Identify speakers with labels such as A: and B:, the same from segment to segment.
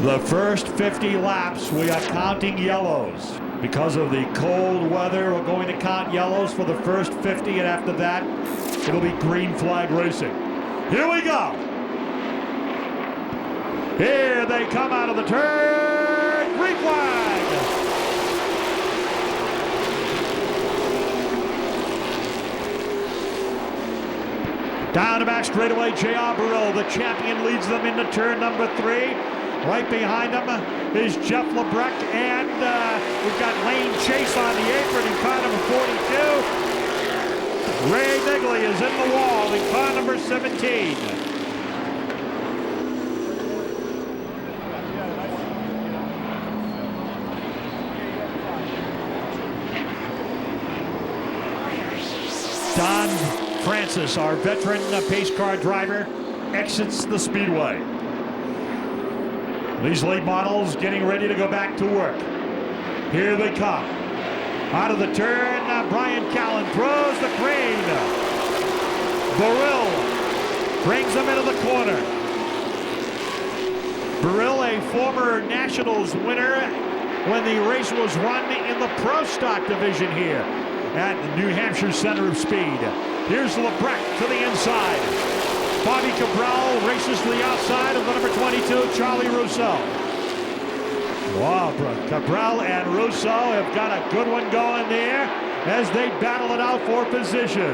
A: The first 50 laps, we are counting yellows. Because of the cold weather, we're going to count yellows for the first 50, and after that, it'll be green flag racing. Here we go. Here they come out of the turn. Green flag. Down the back straightaway, J.R. Burrell, the champion, leads them into turn number 3. Right behind him is Jeff Lebrecht, and we've got Lane Chase on the apron in car number 42. Ray Nigley is in the wall in car number 17. Don Francis, our veteran pace car driver, exits the speedway. These late models getting ready to go back to work. Here they come. Out of the turn, Brian Callen throws the crane. Burrell brings them into the corner. Burrell, a former Nationals winner when the race was run in the Pro Stock division here at New Hampshire Center of Speed. Here's Lebrecht to the inside. Bobby Cabral races to the outside of the number 22, Charlie Rousseau. Wow, Cabral and Rousseau have got a good one going there as they battle it out for position.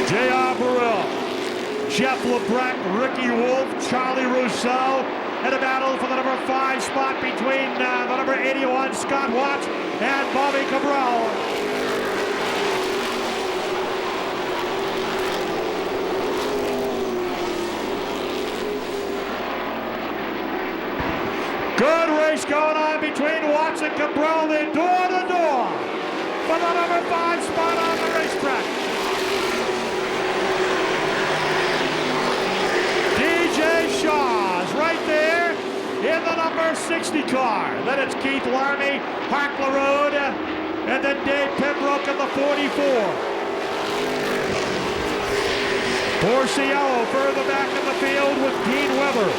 A: J.R. Burrell, Jeff Lebrecht, Ricky Wolf, Charlie Rousseau, and a battle for the number 5 spot between the number 81, Scott Watts, and Bobby Cabral. Good race going on between Watts and Cabral. They're door to door for the number 5 spot on the racetrack. DJ Shaw's right there in the number 60 car. Then it's Keith Larmy, Harkler Road, and then Dave Pembroke in the 44. Porciello further back in the field with Dean Weber.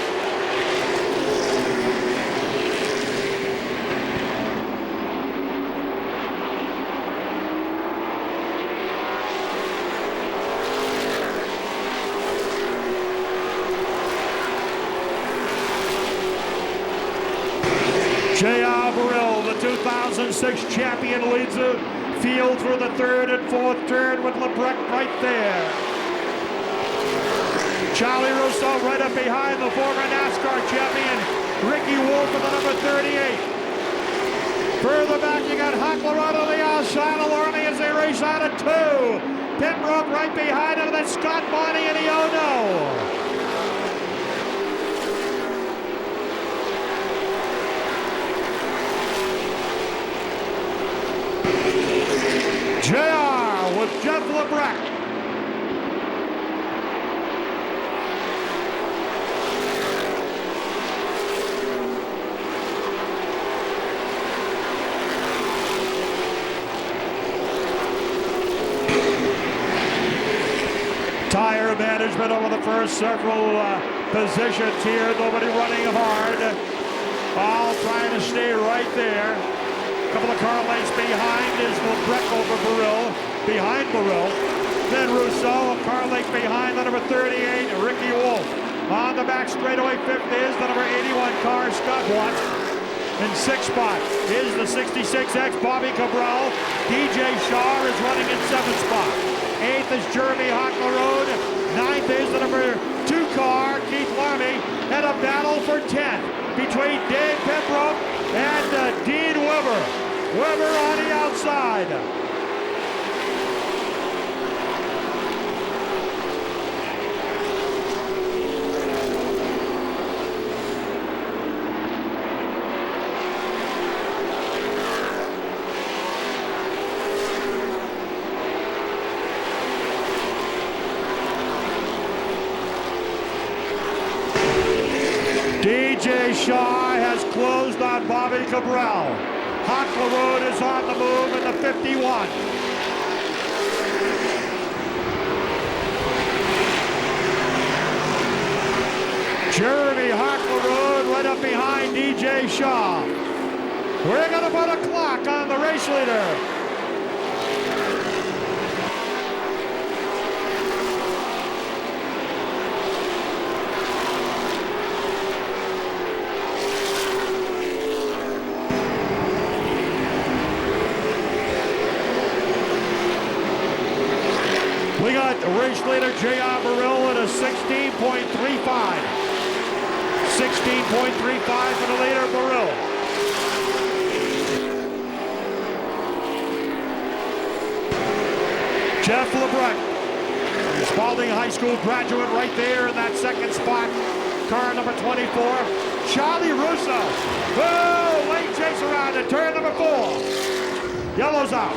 A: J.R. Burrell, the 2006 champion, leads the field through the 3rd and 4th turn with Lebrecht right there. Charlie Rousseau right up behind the former NASCAR champion, Ricky Wolf with the number 38. Further back, you got Harkler on the outside of Larney as they race out of 2. Pembroke right behind him, and then Scott Bonnie and the oh-no. JR with Jeff Lebrecht. Tire management over the first several positions here. Nobody running hard. All trying to stay right there. A couple of car lengths behind is Lebrecht over Burrell, behind Burrell. Then Rousseau, a car length behind the number 38, Ricky Wolf. On the back straightaway, 5th is the number 81 car, Scott Watts. In 6th spot is the 66X, Bobby Cabral. DJ Shaw is running in 7th spot. 8th is Jeremy Harkler Road. 9th is the number 2 car, Keith Larmy. And a battle for 10th between Dave Pembroke and Dean Weber. Weber on the outside. DJ Shaw has closed on Bobby Cabral. Harkler Road is on the move in the 51. Jeremy Harklerud right up behind DJ Shaw. We're going to put a clock on the race leader. We got race leader J.R. Burrell at a 16.35. 16.35 for the leader, Burrell. Jeff LeBrecq, Spalding High School graduate right there in that second spot. Car number 24, Charlie Russo. Oh, late chase around at turn number 4. Yellow's out.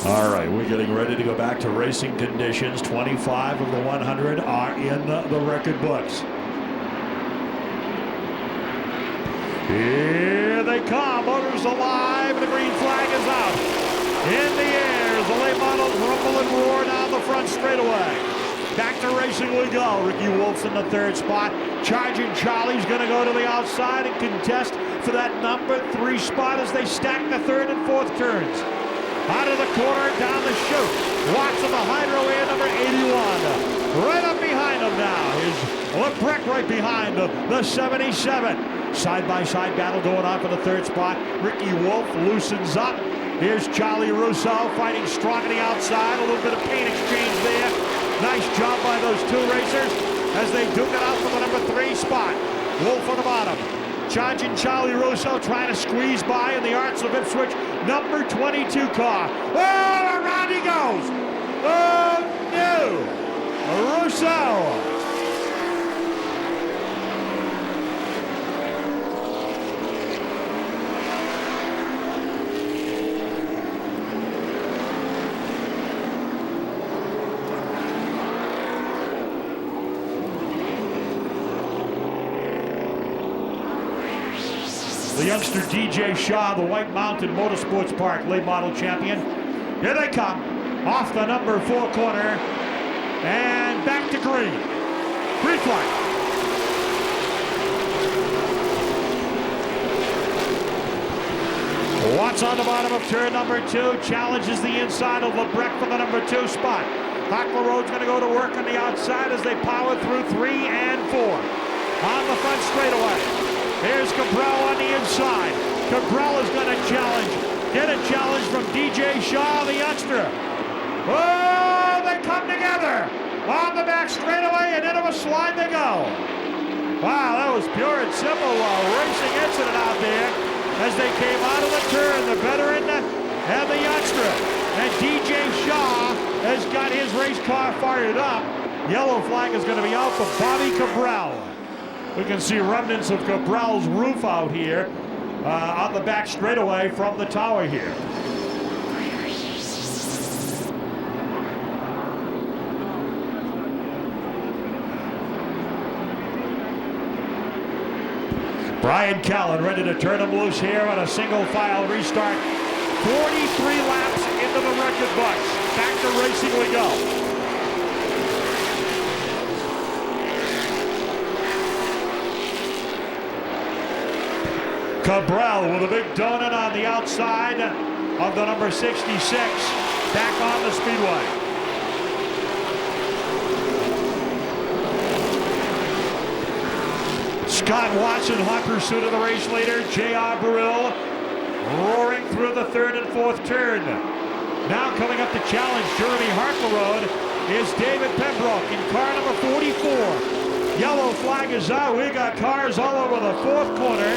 A: All right, we're getting ready to go back to racing conditions. 25 of the 100 are in the record books. Here they come, motors alive, and the green flag is out. In the air as the late models rumble and roar down the front straightaway. Back to racing we go. Ricky Wolf's in the third spot. Charging Charlie's going to go to the outside and contest for that number 3 spot as they stack the third and fourth turns. Out of the corner, down the chute. Watts of the Hydro Air, number 81. Right up behind him now is LeBrecq right behind him, the 77. Side-by-side battle going on for the third spot. Ricky Wolf loosens up. Here's Charlie Russo fighting strong on the outside. A little bit of paint exchange there. Nice job by those two racers as they duke it out for the number 3 spot. Wolf on the bottom. Charging Charlie Russo, trying to squeeze by in the Arts of Ipswich number 22 car. Oh, around he goes. Oh, no. Russo. The youngster DJ Shaw, the White Mountain Motorsports Park late model champion. Here they come, off the number 4 corner, and back to green. Green flag. Watts on the bottom of turn number 2, challenges the inside of LeBrecq for the number 2 spot. Harklerud's going to go to work on the outside as they power through 3 and 4. On the front straightaway. Here's Cabral on the inside. Cabral is going to challenge. Get a challenge from DJ Shaw, the youngster. Oh, they come together. On the back straightaway and into a slide they go. Wow, that was pure and simple racing incident out there as they came out of the turn, the veteran and the youngster. And DJ Shaw has got his race car fired up. Yellow flag is going to be out for Bobby Cabral. We can see remnants of Cabral's roof out here on the back straightaway from the tower here. Brian Callen ready to turn him loose here on a single file restart. 43 laps into the record books. Back to racing we go. Cabral with a big donut on the outside of the number 66, back on the speedway. Scott Watson, hot pursuit of the race leader, J.R. Burrell, roaring through the third and fourth turn. Now coming up to challenge Jeremy Harklerud is David Pembroke in car number 44. Yellow flag is out. We got cars all over the fourth corner.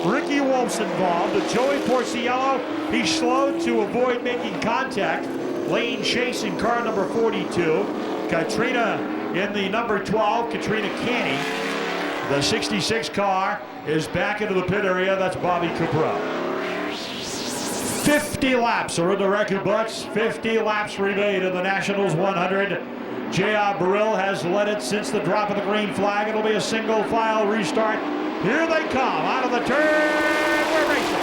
A: Ricky Wolf's involved. Joey Porciello, he slowed to avoid making contact. Lane Chase in car number 42. Katrina in the number 12, Katrina Canny. The 66 car is back into the pit area. That's Bobby Cabral. 50 laps are in the record books. 50 laps remain in the Nationals 100. J.R. Burrell has led it since the drop of the green flag. It'll be a single file restart. Here they come, out of the turn, we're racing.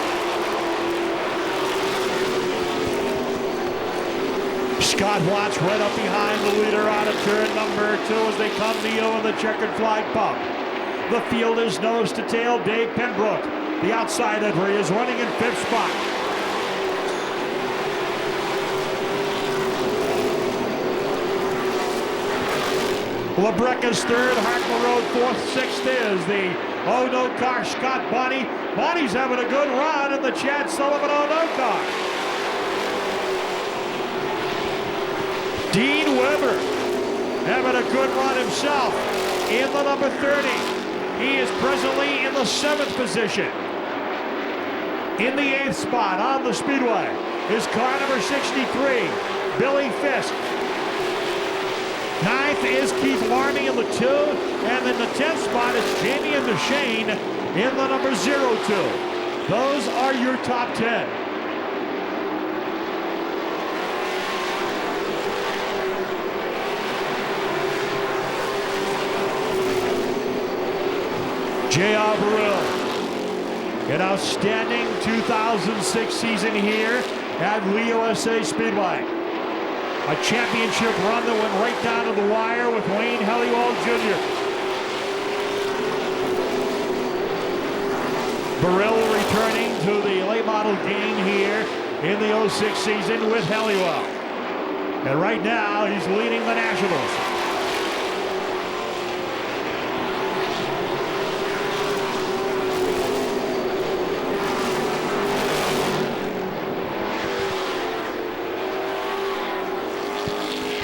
A: Scott Watts right up behind the leader out of turn number 2 as they come to you in the checkered flag pump. The field is nose to tail. Dave Pembroke, the outside entry, is running in 5th spot. LeBrecq is 3rd, Hartwell Road 4th, 6th is the Oh No car, Scott Bonney. Bonney's having a good run in the Chad Sullivan Oh No car. Dean Weber having a good run himself in the number 30. He is presently in the 7th position. In the 8th spot on the Speedway is car number 63, Billy Fisk. 9th is Keith Larney in the 2, and in the 10th spot is Jamie and DeShane in the number 02. Those are your top 10. J.R. Burrell, an outstanding 2006 season here at USA Speedway. A championship run that went right down to the wire with Wayne Helliwell Jr. Burrell returning to the late model game here in the 06 season with Helliwell. And right now he's leading the Nationals.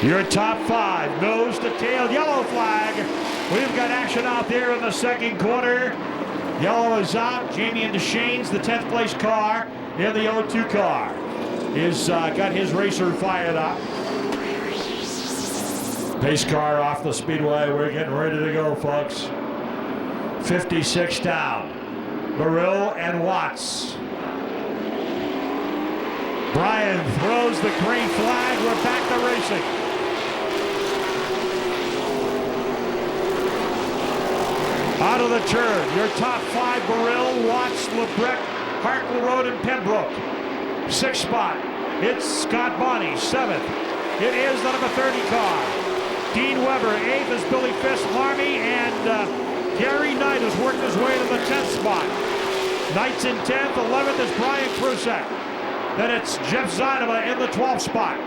A: Your top 5, nose to tail, yellow flag. We've got action out there in the 2nd quarter. Yellow is out. Jamie and DeShane's the 10th place car in the 02 car. Is got his racer fired up. Pace car off the speedway. We're getting ready to go, folks. 56 down. Burrell and Watts. Bryan throws the green flag. We're back to racing. Out of the turn, your top 5, Burrell, Watts, LeBrecq, Hartwell Road, and Pembroke. 6th spot, it's Scott Bonney. 7th, it is the number 30 car. Dean Weber. 8th is Billy Fisk, Larney, and Gary Knight has worked his way to the 10th spot. Knight's in 10th, 11th is Brian Krusek. Then it's Jeff Zinema in the 12th spot.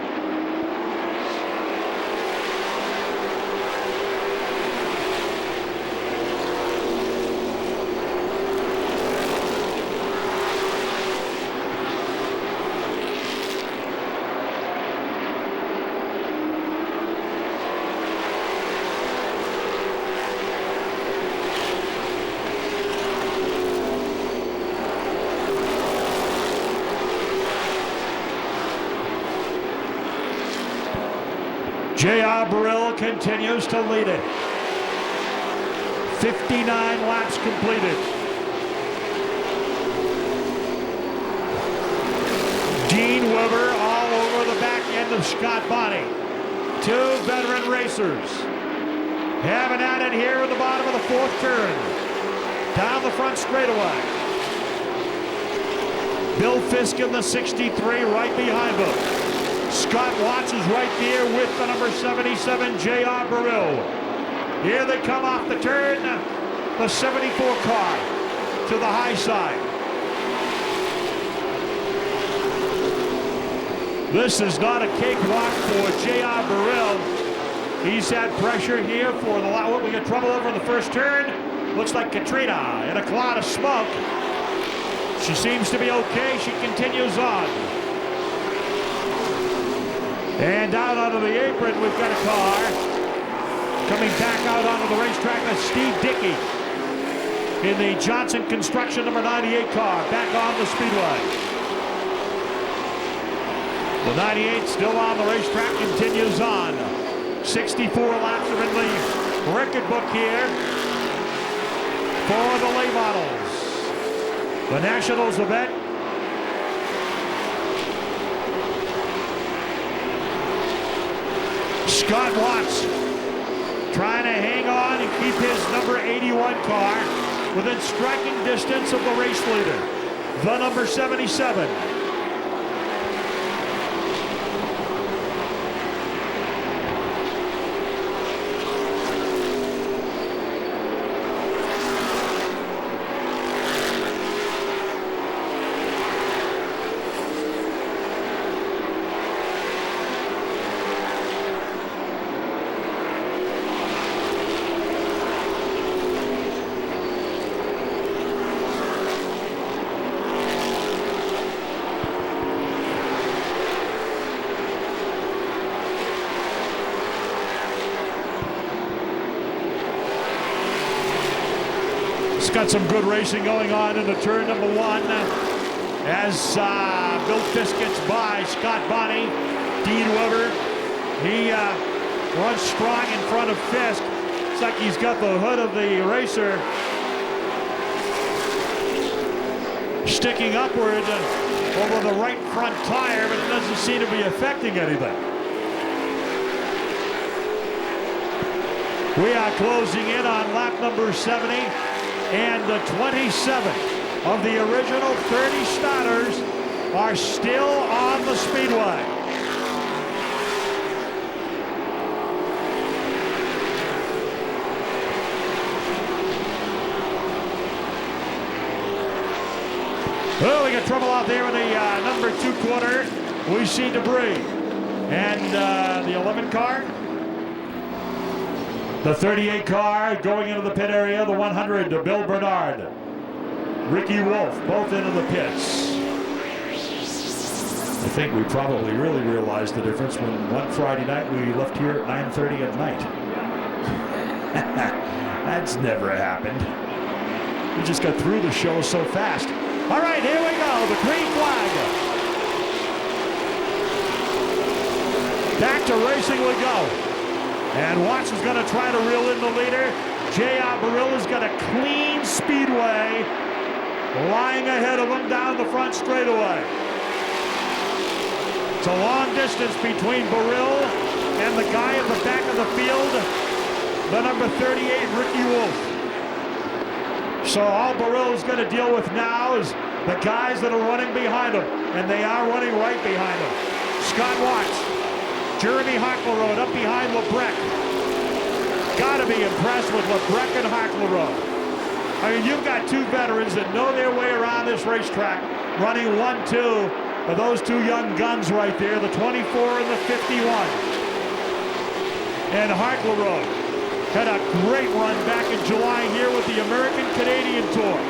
A: J.R. Burrell continues to lead it. 59 laps completed. Dean Weber all over the back end of Scott Bonney. 2 veteran racers having at it here at the bottom of the 4th turn. Down the front straightaway. Bill Fisk in the 63 right behind them. Scott Watts is right there with the number 77, J.R. Burrell. Here they come off the turn, the 74 car to the high side. This is not a cakewalk for J.R. Burrell. He's had pressure here for the we got trouble over in the first turn. Looks like Katrina in a cloud of smoke. She seems to be okay. She continues on. And out onto the apron, we've got a car. Coming back out onto the racetrack, that's Steve Dickey in the Johnson Construction number 98 car, back on the speedway. The 98 still on the racetrack, continues on. 64 laps are in the record book here for the late models. The Nationals event. Scott Watts trying to hang on and keep his number 81 car within striking distance of the race leader, the number 77. got some good racing going on into turn number 1 as Bill Fisk gets by Scott Bonney. Dean Weber, he runs strong in front of Fisk. It's like he's got the hood of the racer sticking upward over the right front tire, but it doesn't seem to be affecting anything. We are closing in on lap number 70, and the 27 of the original 30 starters are still on the speedway. Well, we got trouble out there in the number 2 corner. We see debris. And the 11 car, the 38 car going into the pit area, the 100 to Bill Bernard, Ricky Wolf, both into the pits. I think we probably really realized the difference when one Friday night we left here at 9:30 at night. That's never happened. We just got through the show so fast. All right, here we go, the green flag. Back to racing we go. And Watson's going to try to reel in the leader. J.R. Barilla's got a clean speedway lying ahead of him down the front straightaway. It's a long distance between Barill and the guy at the back of the field, the number 38, Ricky Wolf. So all Barill's going to deal with now is the guys that are running behind him, and they are running right behind him. Scott Watts, Jeremy Hartleroad up behind Lebrecht. Got to be impressed with Lebrecht and Hartleroad. I mean, you've got 2 veterans that know their way around this racetrack, running 1-2 of those 2 young guns right there, the 24 and the 51. And Hartleroad had a great run back in July here with the American-Canadian Tour.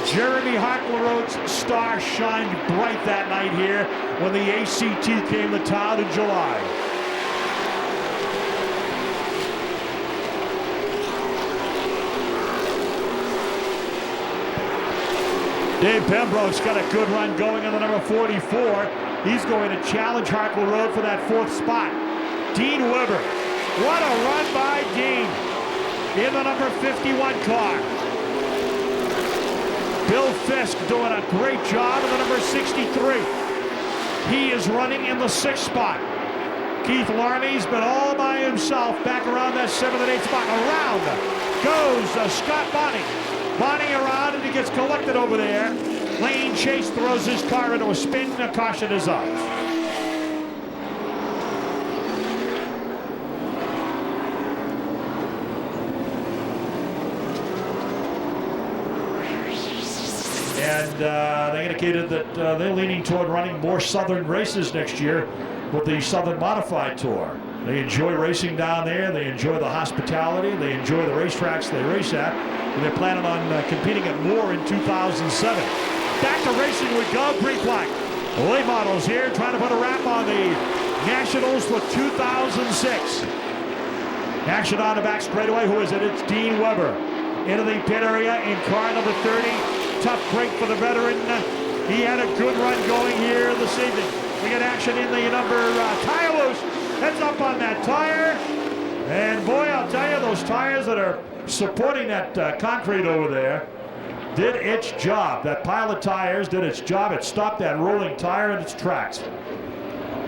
A: Jeremy Hartleroad's star shined bright that night here when the ACT came to town in July. Dave Pembroke's got a good run going on the number 44. He's going to challenge Hartleroad for that 4th spot. Dean Weber. What a run by Dean in the number 51 car. Bill Fisk doing a great job in the number 63. He is running in the 6th spot. Keith Larmy's been all by himself back around that 7th and 8th spot. Around goes Scott Bonney. Bonney around, and he gets collected over there. Lane Chase throws his car into a spin. The caution is up. And they indicated that they're leaning toward running more Southern races next year with the Southern Modified Tour. They enjoy racing down there. They enjoy the hospitality. They enjoy the racetracks they race at. And they're planning on competing at more in 2007. Back to racing we go. Green flag. Late models here trying to put a wrap on the Nationals for 2006. Action on the back straightaway. Who is it? It's Dean Weber. Into the pit area in car number 30. Tough break for the veteran. He had a good run going here this evening. We get action in the number tire loose. Heads up on that tire. And boy, I'll tell you, those tires that are supporting that concrete over there did its job. That pile of tires did its job. It stopped that rolling tire in its tracks.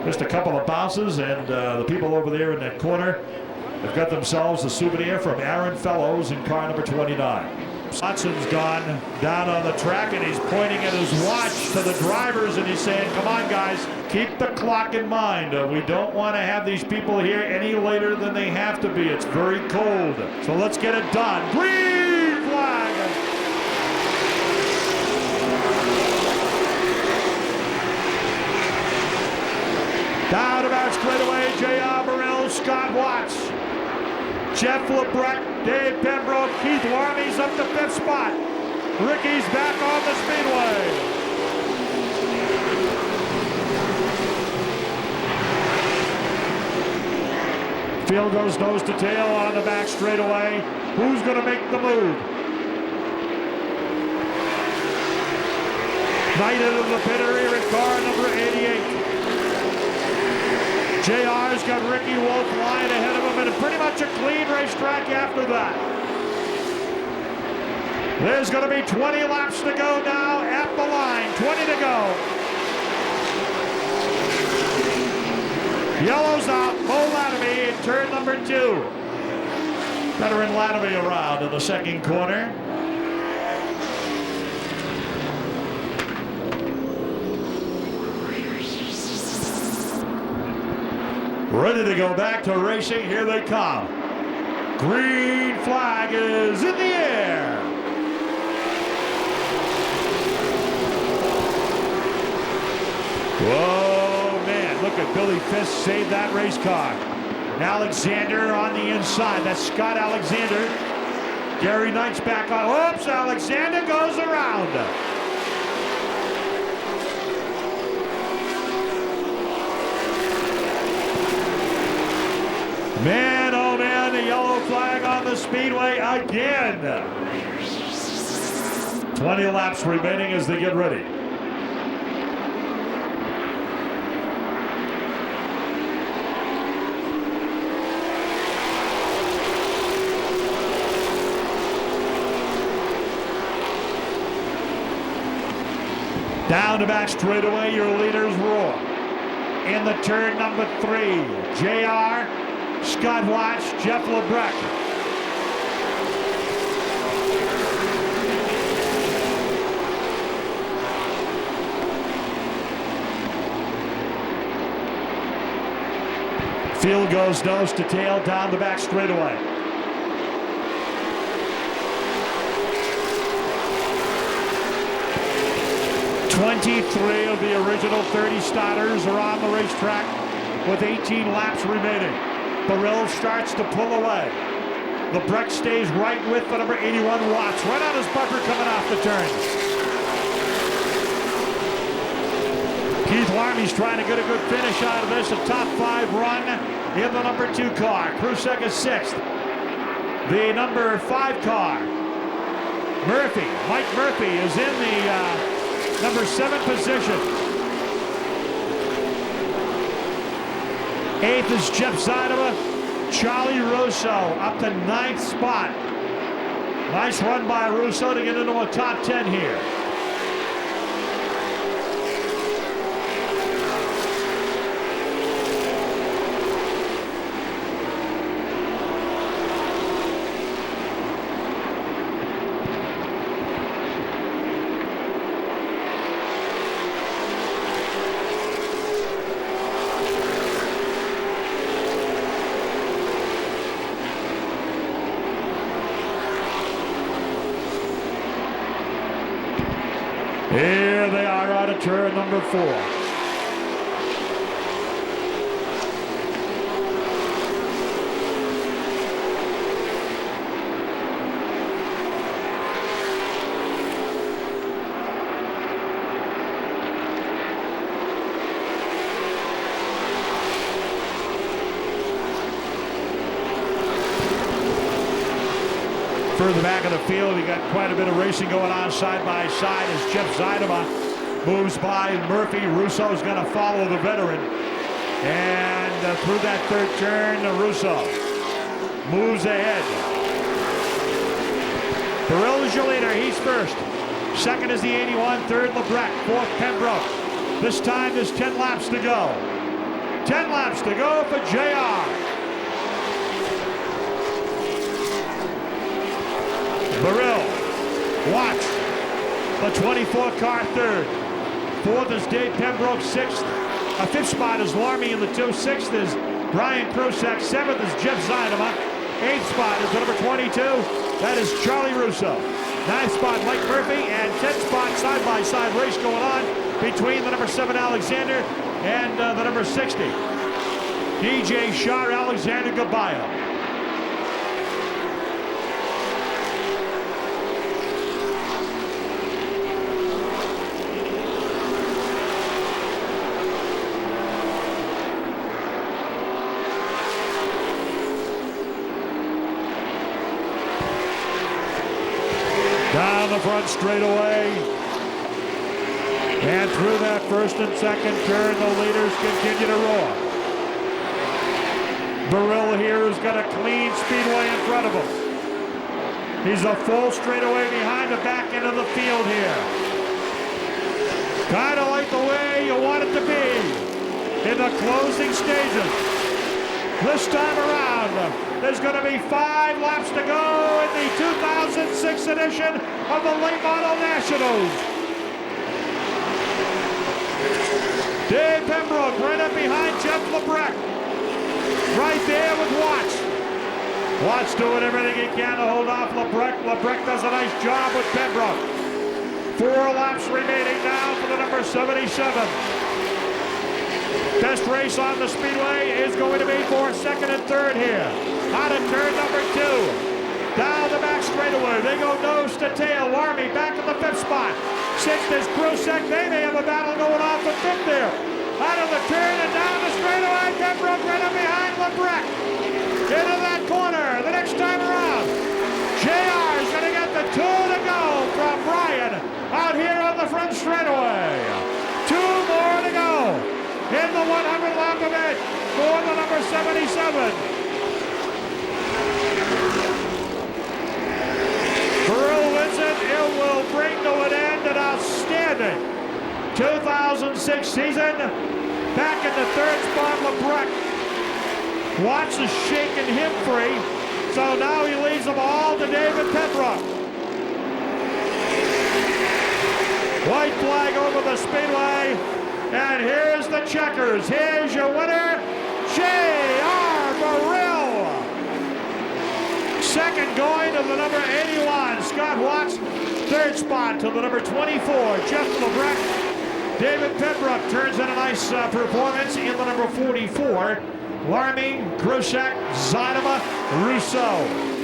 A: Just a couple of bounces, and the people over there in that corner have got themselves a souvenir from Aaron Fellows in car number 29. Watson's gone down on the track, and he's pointing at his watch to the drivers, and he's saying, come on, guys, keep the clock in mind. We don't want to have these people here any later than they have to be. It's very cold. So let's get it done. Green flag. Down about straightaway, J.R. Burrell, Scott Watts. Jeff Lebrecht, Dave Pembroke, Keith Larmy's up to 5th spot. Ricky's back on the speedway. Field goes nose to tail on the back straightaway. Who's going to make the move? Knighted into the pit area in car number 88. JR's got Ricky Wolf lying ahead of him, and pretty much a clean racetrack after that. There's going to be 20 laps to go now at the line. 20 to go. Yellow's out. Mo Lativy in turn number 2. Veteran Lativy around in the second corner. Ready to go back to racing. Here they come. Green flag is in the air. Whoa, man. Look at Billy Fisk save that race car. Alexander on the inside. That's Scott Alexander. Gary Knight's back on. Oops, Alexander goes around. Man, oh man, the yellow flag on the speedway again. 20 laps remaining as they get ready. Down the back straightaway, your leaders roar. In the turn number 3, JR, Scott Watts, Jeff LeBrecq. Field goes nose to tail down the back straightaway. Twenty-three of the original 30 starters are on the racetrack with 18 laps remaining. Burrell starts to pull away. LeBrecq stays right with the number 81 Watts. Right on his bumper coming off the turn. Keith Larmy's trying to get a good finish out of this. A top 5 run in the number 2 car. Krusek is 6th. The number 5 car. Murphy, Mike Murphy is in the number 7 position. 8th is Jeff Zaidema. Charlie Russo up to 9th spot. Nice run by Russo to get into a top 10 here. Here they are out of turn number 4. Further back of the field, you got quite a bit of racing going on side by side as Jeff Zaidema moves by Murphy. Russo's going to follow the veteran. And through that third turn, Russo moves ahead. Burrell is your leader. He's first. Second is the 81. Third, LeBrecq. Fourth, Pembroke. This time, there's 10 laps to go. 10 laps to go for JR. Burrell, Watts, the 24 car third. Fourth is Dave Pembroke, 6th. Fifth spot is Larmy in the 2. 6th is Brian Krusek. 7th is Jeff Zaidema. 8th spot is the number 22. That is Charlie Russo. 9th spot, Mike Murphy. And 10th spot, side-by-side race going on between the number 7, Alexander, and the number 60. DJ Shaw, Alexander Gabayo. Down the front straightaway. And through that first and second turn, the leaders continue to roar. Burrell here has got a clean speedway in front of him. He's a full straightaway behind the back end of the field here. Kind of like the way you want it to be in the closing stages. This time around, there's going to be 5 laps to go in the 2006 edition of the Late Model Nationals. Dave Pembroke right up behind Jeff Lebrecht. Right there with Watts. Watts doing everything he can to hold off Lebrecht. Lebrecht does a nice job with Pembroke. 4 laps remaining now for the number 77. Best race on the speedway is going to be for second and third here. Out of turn number 2. Down the back straightaway. They go nose to tail. Larmy back in the 5th spot. 6th is Krusek. They may have a battle going on for 5th there. Out of the turn and down the straightaway. Pembroke right up behind Lebrecht. Into that corner the next time around. JR is going to get the 2 to go from Brian out here on the front straightaway. 2 more to go in the 100 lap event for the number 77. Burrell wins it. It will bring to an end an outstanding 2006 season. Back in the 3rd spot, Lebrecht. Watts is shaking him free, so now he leaves them all to David Pembroke. White flag over the speedway, and here's the checkers. Here's your winner, J.R. Burrell. Second going to the number 81, Scott Watts. 3rd spot to the number 24, Jeff Lebrecht. David Pembroke turns in a nice performance in the number 44. Larmy, Krusek, Zinema, Rousseau.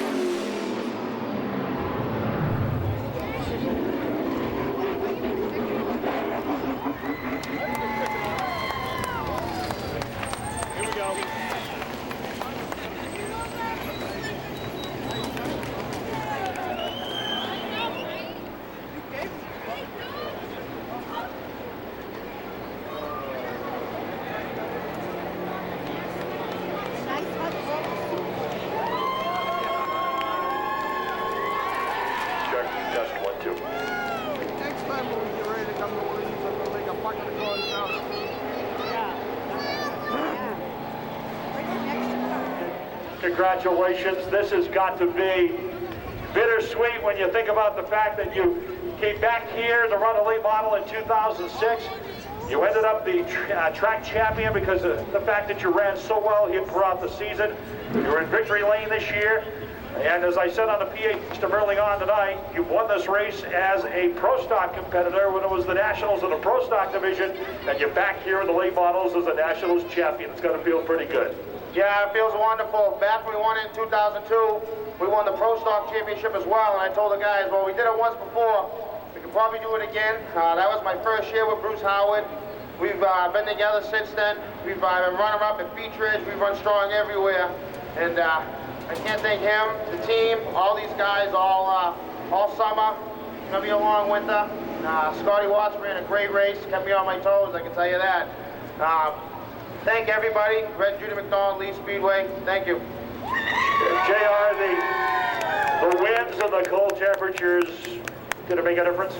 B: Congratulations. This has got to be bittersweet when you think about the fact that you came back here to run a late model in 2006. You ended up the track champion because of the fact that you ran so well here throughout the season. You were in victory lane this year. And as I said on the PA system early on tonight, you won this race as a Pro Stock competitor when it was the Nationals in the Pro Stock division, and you're back here in the late models as a Nationals champion. It's going to feel pretty good.
C: Yeah, it feels wonderful. Back when we won it in 2002, we won the Pro Stock Championship as well, and I told the guys, well, we did it once before. We could probably do it again. That was my first year with Bruce Howard. We've been together since then. We've been runner-up at Beach Ridge. We've run strong everywhere. And I can't thank him, the team, all these guys all summer. It's going to be a long winter. Scotty Watts ran a great race, kept me on my toes, I can tell you that. Thank everybody, Red Judy McDonald, Lee Speedway, thank you.
B: JR, the winds and the cold temperatures, did it make a difference?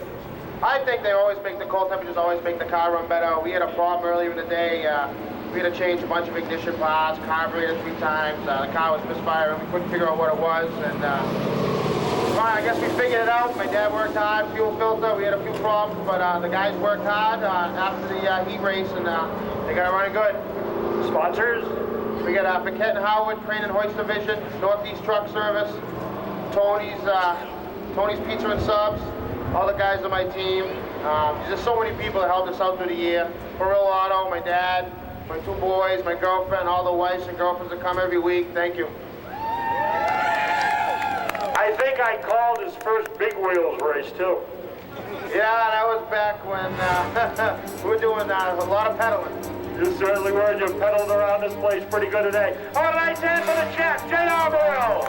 C: I think they always make, the cold temperatures always make the car run better. We had a problem earlier in the day. We had to change a bunch of ignition parts, carburetor 3 times. The car was misfiring. We couldn't figure out what it was. And I guess we figured it out. My dad worked hard, fuel filter. We had a few problems, but the guys worked hard after the heat race, and they got it running good.
B: Sponsors?
C: We got Paquette and Howard, Crane and Hoist Division, Northeast Truck Service, Tony's Pizza and Subs, all the guys on my team. There's so many people that helped us out through the year. Porciello Auto, my dad, my 2 boys, my girlfriend, all the wives and girlfriends that come every week. Thank you.
B: I think I called his first big wheels race too.
C: Yeah, that was back when we were doing a lot of pedaling.
B: You certainly were. You pedaled around this place pretty good today. All right, then for the champ, J.R. Burrell.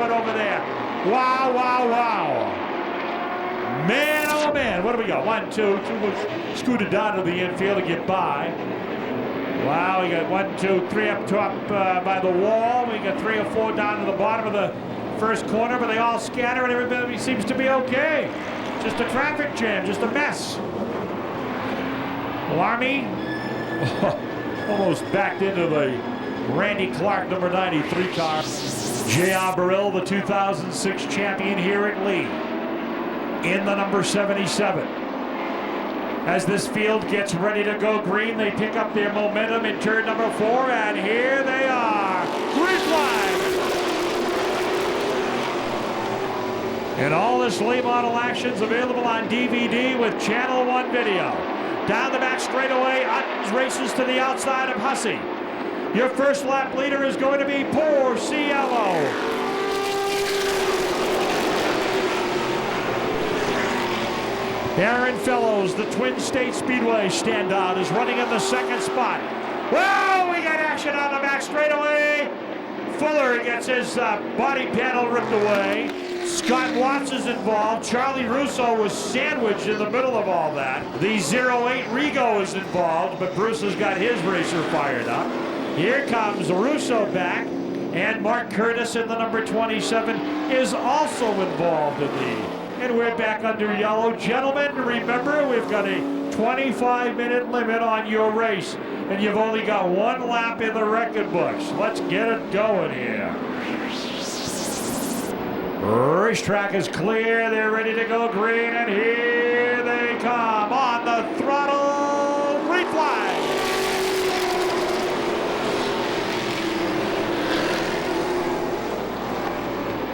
A: it over there. Wow, wow, wow. Man, oh man, what do we got? 1, 2, 2 scooted down to the infield to get by. Wow, we got 1, 2, 3 up top by the wall. We got 3 or 4 down to the bottom of the first corner, but they all scatter and everybody seems to be okay. Just a traffic jam, just a mess. Larmy almost backed into the Randy Clark number 93 car. J.R. Burrell, the 2006 champion here at Lee, in the number 77. As this field gets ready to go green, they pick up their momentum in turn number 4, and here they are. Green flag! And all this late model action's available on DVD with Channel One video. Down the back straightaway, Ottens races to the outside of Hussey. Your first lap leader is going to be Porciello. Aaron Fellows, the Twin State Speedway standout, is running in the second spot. Well, we got action on the back straightaway. Fuller gets his body panel ripped away. Scott Watts is involved. Charlie Russo was sandwiched in the middle of all that. The 08 Rigo is involved, but Bruce has got his racer fired up. Here comes Russo back, and Mark Curtis in the number 27 is also involved in the. And we're back under yellow. Gentlemen, remember, we've got a 25-minute limit on your race, and you've only got 1 lap in the record books. Let's get it going here. Racetrack is clear. They're ready to go green, and here they come on the throttle. Green flag.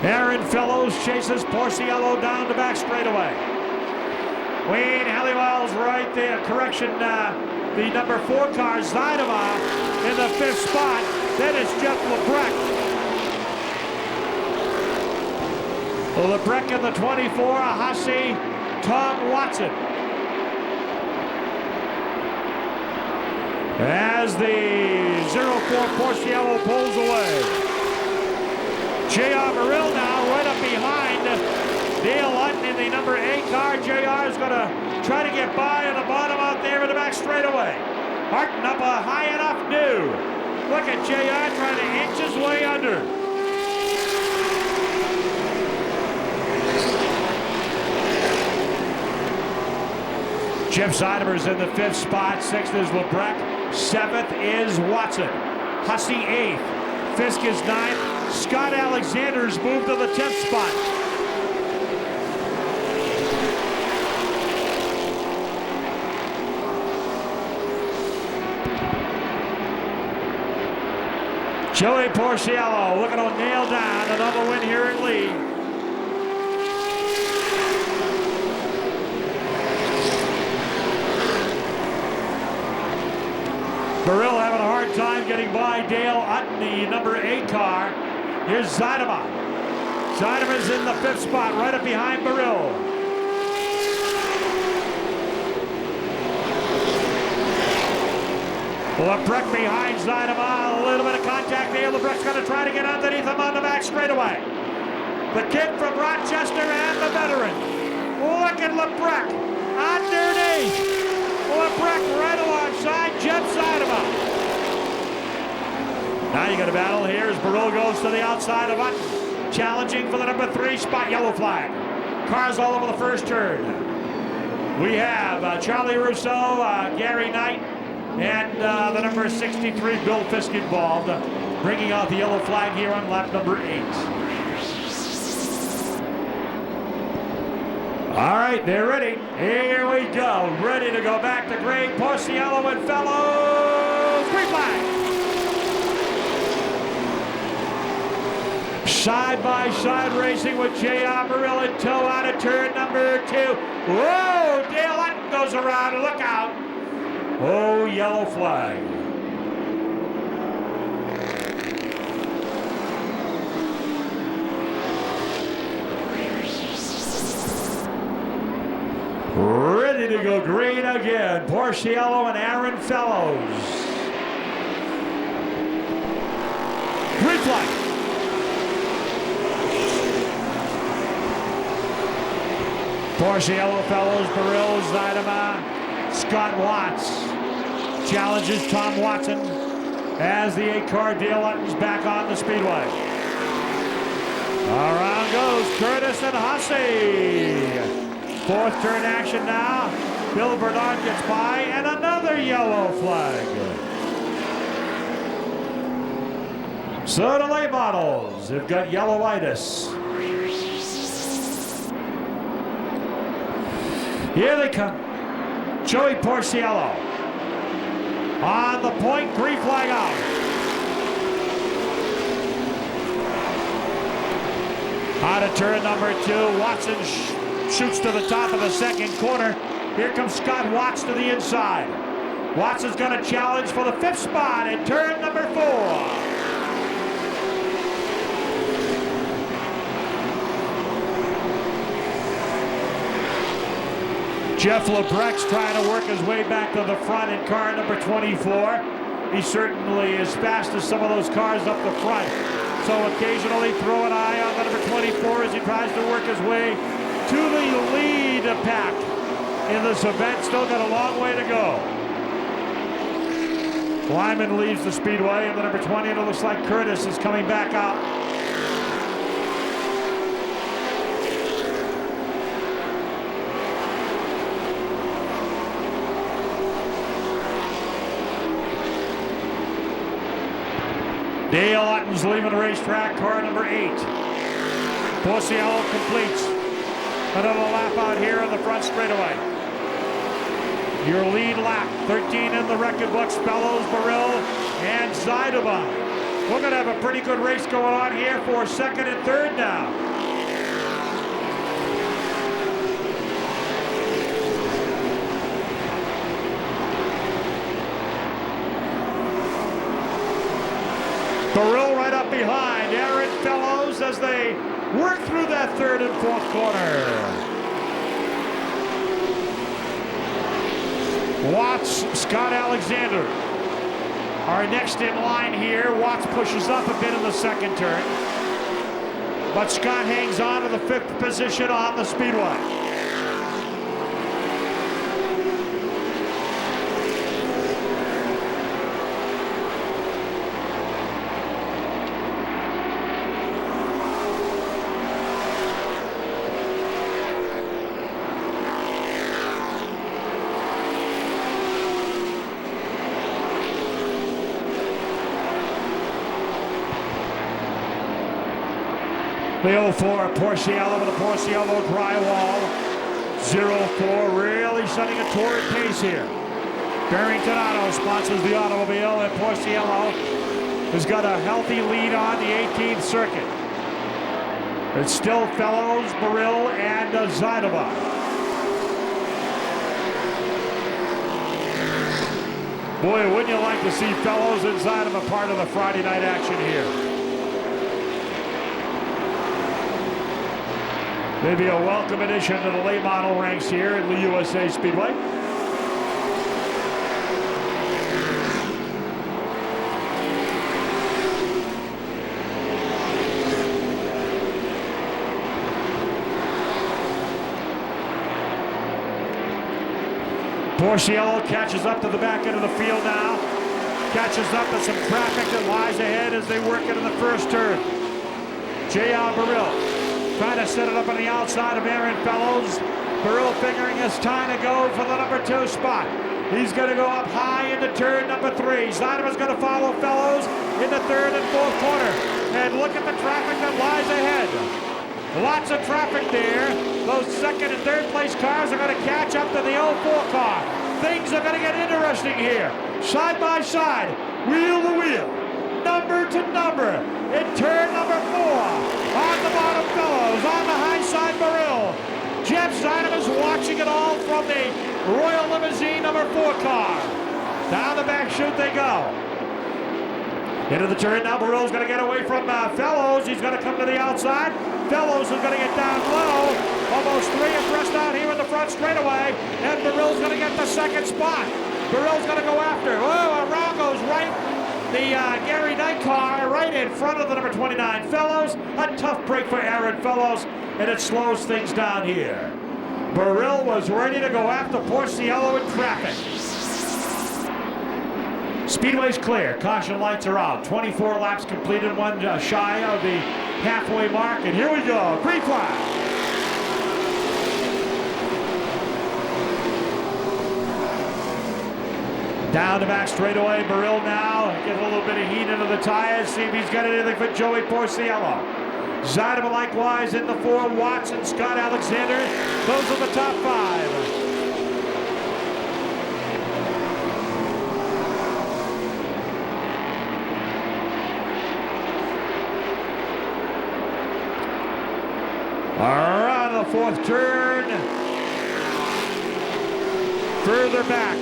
A: Aaron Fellows chases Porciello down the back straightaway. Wayne Halliwell's right there. Correction, the number 4 car, Zaidama, in the 5th spot. Then it's Jeff Lebrecht. Lebrecht in the 24, Hussey, Tom Watson. As the 04 Porciello pulls away. J.R. Burrell now right up behind Dale Hutton in the number 8 car. J.R. is going to try to get by on the bottom out there in the back straightaway. Hutton up a high enough new. Look at J.R. trying to inch his way under. Jeff Zeidemer's in the 5th spot. 6th is Lebrecht. 7th is Watson. Hussey 8th. Fisk is 9th. Scott Alexander's moved to the 10th spot. Joey Porciello looking to nail down another win here at Lee. Burrell having a hard time getting by Dale Hutton, the number 8 car. Here's Zaidama. Zaidama's in the 5th spot, right up behind Burrell. Lebrecht behind Zaidama. A little bit of contact there. Lebrecht's going to try to get underneath him on the back straightaway. The kid from Rochester and the veteran. Look at Lebrecht underneath. Lebrecht right alongside Jeff Zaidama. Now you got a battle here as Burrell goes to the outside of Hutton. Challenging for the number 3 spot, yellow flag. Cars all over the first turn. We have Charlie Russo, Gary Knight, and the number 63, Bill Fisk involved, bringing out the yellow flag here on lap number 8. All right, they're ready. Here we go. Ready to go back to green. Porciello and Fellows. Green flag. Side-by-side racing with J.R. Burrell in tow out of turn number 2. Whoa, Dale Hutton goes around. Look out. Oh, yellow flag. Ready to go green again. Porciello and Aaron Fellows. Green flag. Porciello, Fellows, Burrill, Zeidema, Scott Watts challenges Tom Watson as the 8-car Dale Utton's back on the speedway. Around goes Curtis and Hussey. Fourth turn action now. Bill Bernard gets by, and another yellow flag. So the late models have got yellowitis. Here they come. Joey Porciello on the point, green flag out. Out of turn number 2, Watson shoots to the top of the second corner. Here comes Scott Watts to the inside. Watson's going to challenge for the 5th spot in turn number 4. Jeff Lebrec's trying to work his way back to the front in car number 24. He certainly is fast as some of those cars up the front. So occasionally throw an eye on the number 24 as he tries to work his way to the lead pack in this event. Still got a long way to go. Lyman leaves the speedway, and the number 20, and it looks like Curtis is coming back out. Dale Utton's leaving the racetrack, car number 8. Porciello completes another lap out here in the front straightaway. Your lead lap, 13 in the record books, Fellows, Burrill, and Zeidema. We're going to have a pretty good race going on here for 2nd and 3rd now. Burrill right up behind Aaron Fellows as they work through that 3rd and 4th corner. Watts, Scott Alexander are next in line here. Watts pushes up a bit in the 2nd turn, but Scott hangs on to the 5th position on the speedway. The 04 Porciello with a Porciello drywall. 04 really setting a torrid pace here. Barrington Auto sponsors the automobile, and Porciello has got a healthy lead on the 18th circuit. It's still Fellows, Burrill, and Zeidema. Boy, wouldn't you like to see Fellows and Zeidema part of the Friday night action here? Maybe a welcome addition to the late model ranks here at the USA Speedway. Porciello catches up to the back end of the field now. Catches up to some traffic that lies ahead as they work into the 1st turn. J.R. Burrill trying to set it up on the outside of Aaron Fellows. Burrill figuring it's time to go for the number 2 spot. He's going to go up high into turn number 3. Zeidema's going to follow Fellows in the 3rd and 4th corner. And look at the traffic that lies ahead. Lots of traffic there. Those 2nd and 3rd place cars are going to catch up to the 04 car. Things are going to get interesting here. Side by side, wheel to wheel, number to number. In turn number 4. On the bottom, Fellows. On the high side, Burrill. Jeff Zeidema's watching it all from the Royal Limousine number 4 car. Down the back chute they go. Into the turn now. Burrill's going to get away from Fellows. He's going to come to the outside. Fellows is going to get down low. Almost 3 abreast out here in the front straightaway. And Burrill's going to get the 2nd spot. Burrill's going to go after. Oh, around goes right. The Gary Knight car right in front of the number 29 Fellows. A tough break for Aaron Fellows, and it slows things down here. Burrill was ready to go after Porciello in traffic. Speedway's clear. Caution lights are out. 24 laps completed, one shy of the halfway mark. And here we go. Green flag. Down the back straightaway. Burrill now getting a little bit of heat into the tires. See if he's got anything for Joey Porciello. Zydeman likewise in the 4. Watson, Scott Alexander. Those are the top 5. Around the 4th turn. Further back.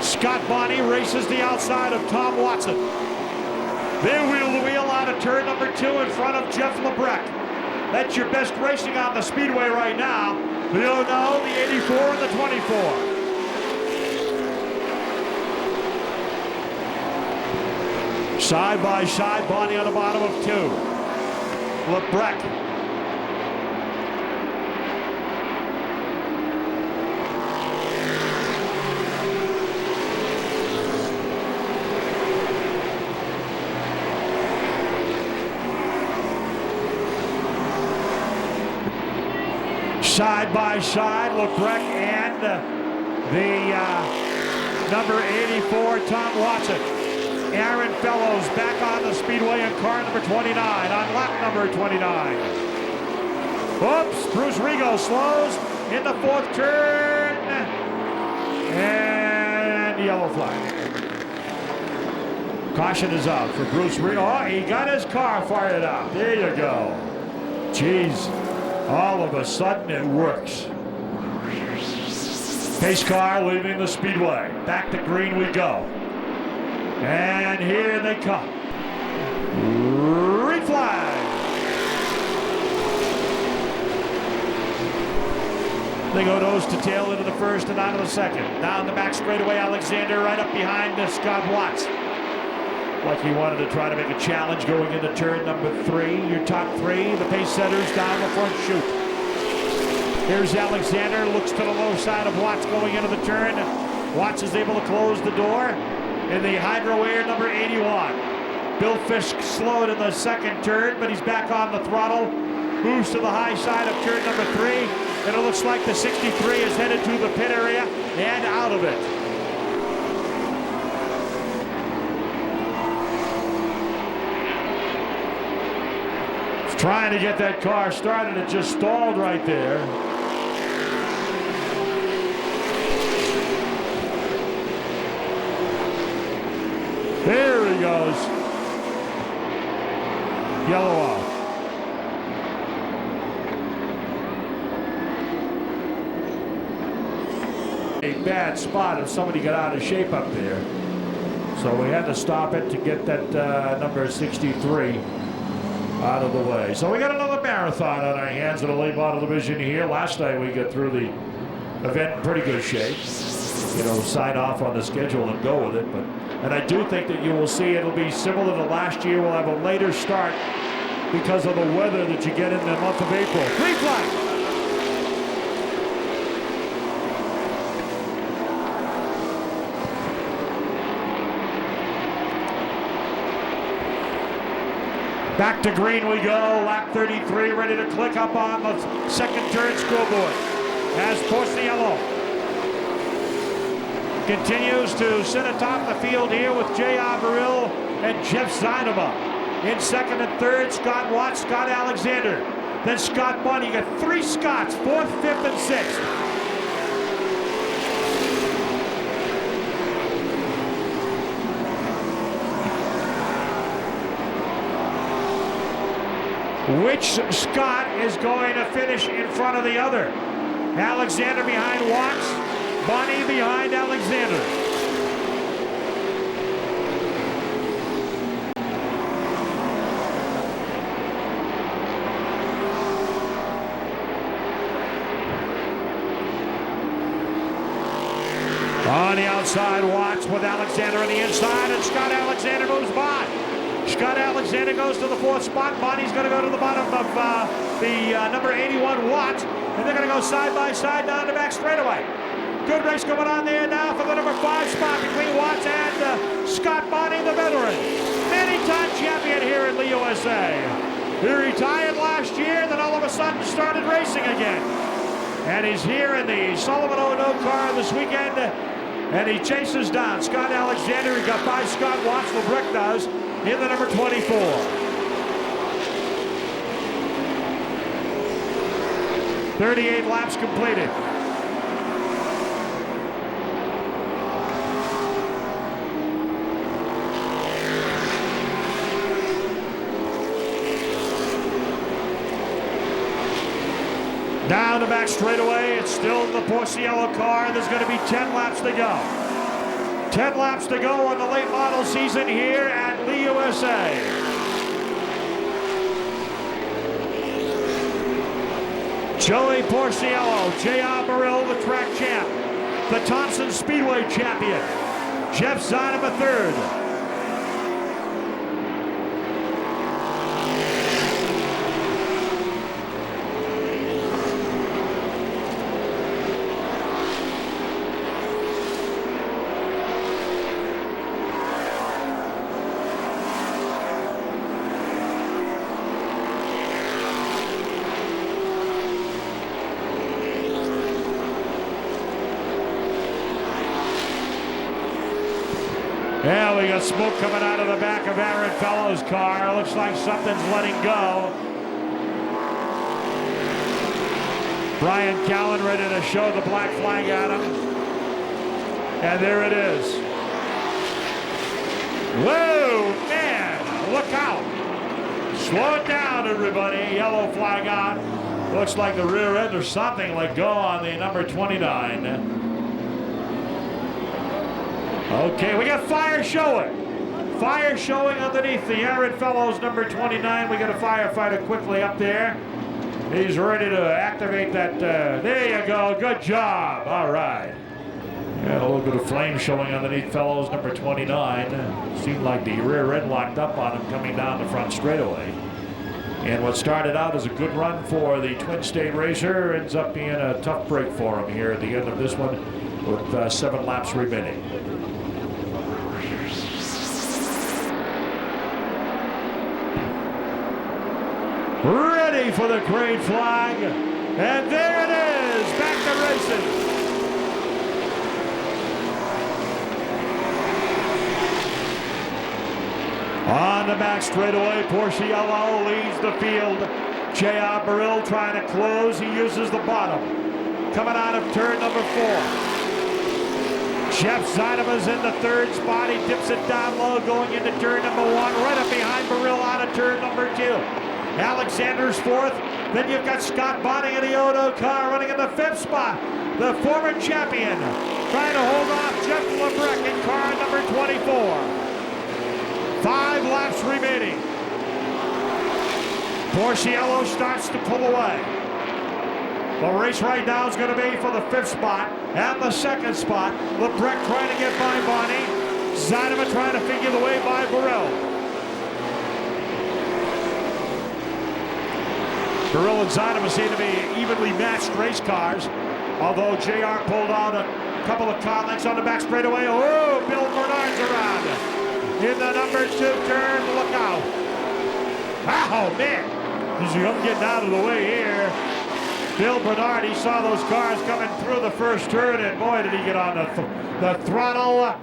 A: Scott Bonney races the outside of Tom Watson. They wheel the wheel out of turn number 2 in front of Jeff Lebrecht. That's your best racing on the speedway right now. The 09, the 84, and the 24. Side by side, Bonney on the bottom of 2. Lebrecht. Side by side, Lebrecht and the number 84, Tom Watson. Aaron Fellows back on the speedway in car number 29, on lap number 29. Oops, Bruce Rigo slows in the 4th turn. And yellow flag. Caution is out for Bruce Rigo. Oh, he got his car fired up. There you go. Jeez. All of a sudden it works. Pace car leaving the speedway. Back to green we go. And here they come. Green flag. They go nose to tail into the 1st and out of the 2nd. Down the back straightaway, Alexander right up behind Scott Watts. Like he wanted to try to make a challenge going into turn number 3. Your top 3, the pace setters down the front chute. Here's Alexander, looks to the low side of Watts going into the turn. Watts is able to close the door in the Hydro Air number 81. Bill Fisk slowed in the 2nd turn, but he's back on the throttle. Moves to the high side of turn number 3, and it looks like the 63 is headed to the pit area and out of it. Trying to get that car started, it just stalled right there. There he goes. Yellow off. A bad spot if somebody got out of shape up there. So we had to stop it to get that number 63 out of the way. So we got another marathon on our hands in the late model division here. Last night we got through the event in pretty good shape. You know, sign off on the schedule and go with it. And I do think that you will see it'll be similar to last year. We'll have a later start because of the weather that you get in the month of April. Green flag. Back to green we go, lap 33, ready to click up on the 2nd turn scoreboard. As Porciello continues to sit atop the field here with J.R. Burrill and Jeff Zydeman. In 2nd and 3rd, Scott Watts, Scott Alexander. Then Scott Bonney. You got 3 Scotts, 4th, 5th, and 6th. Which Scott is going to finish in front of the other? Alexander behind Watts, Bonney behind Alexander. On the outside, Watts with Alexander on the inside, and Scott Alexander moves by. Scott Alexander goes to the 4th spot. Bonney's going to go to the bottom of the number 81, Watts. and they're going to go side by side down the back straightaway. Good race going on there now for the number 5 spot between Watts and Scott Bonnie, the veteran. Many-time champion here in the USA. He retired last year, then all of a sudden started racing again. And he's here in the Sullivan O&O car this weekend, and he chases down Scott Alexander. He got by Scott Watts, LeBrec does, in the number 24. "38 laps completed. Down the back straightaway, it's still the Porciello car. There's going to be 10 laps to go. 10 laps to go on the late model season here at Lee, USA. Joey Porciello, J.R. Burrell, the track champ. The Thompson Speedway champion. Jeff Zinema third. Yeah, we got smoke coming out of the back of Aaron Fellows' car. Looks like something's letting go. Brian Callen ready to show the black flag at him. And there it is. Whoa, man, look out. Slow it down, everybody. Yellow flag on. Looks like the rear end or something let go on the number 29. Okay, we got fire showing. Fire showing underneath the Aaron Fellows number 29. We got a firefighter quickly up there. He's ready to activate that. There you go. Good job. All right. Got a little bit of flame showing underneath Fellows number 29. Seemed like the rear end locked up on him coming down the front straightaway. And what started out as a good run for the Twin State racer ends up being a tough break for him here at the end of this one with 7 laps remaining. Ready for the green flag, and there it is, back to racing. On the back straightaway, Porciello leads the field. J.R. Burrell trying to close, he uses the bottom. Coming out of turn number 4. Jeff Zinema's in the 3rd spot, he dips it down low going into turn number 1, right up behind Burrell out of turn number 2. Alexander's 4th. Then you've got Scott Bonnie in the O&O car running in the 5th spot. The former champion trying to hold off Jeff LeBrec in car number 24. 5 laps remaining. Porciello starts to pull away. The race right now is going to be for the 5th spot and the 2nd spot. LeBrec trying to get by Bonnie. Zinema trying to figure the way by Burrell. Burrell and Zinema seem to be evenly matched race cars, although JR pulled out a couple of car lengths on the back straightaway. Oh, Bill Bernard's around. In the number 2 turn, look out. Oh, man. He's getting out of the way here. Bill Bernard, he saw those cars coming through the first turn, and boy, did he get on the throttle.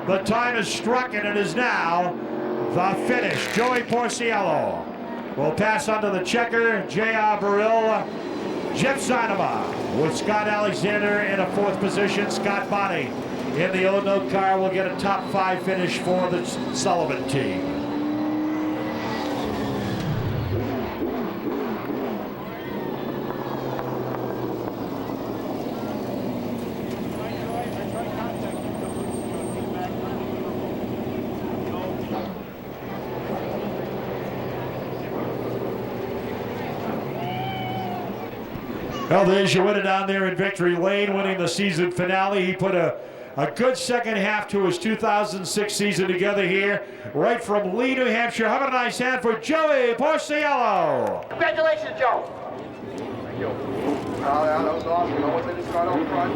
A: The time is struck, and it is now the finish. Joey Porciello will pass under the checker. J.R. Burrell, Jeff Zinema with Scott Alexander in a 4th position. Scott Bonnie in the O&O car will get a top 5 finish for the Sullivan team. Well, there's your winner down there in victory lane, winning the season finale. He put a good second half to his 2006 season together here, right from Lee, New Hampshire. How about a nice hand for Joey Porciello?
C: Congratulations, Joe. Thank you.
D: That was awesome. No one didn't start out front.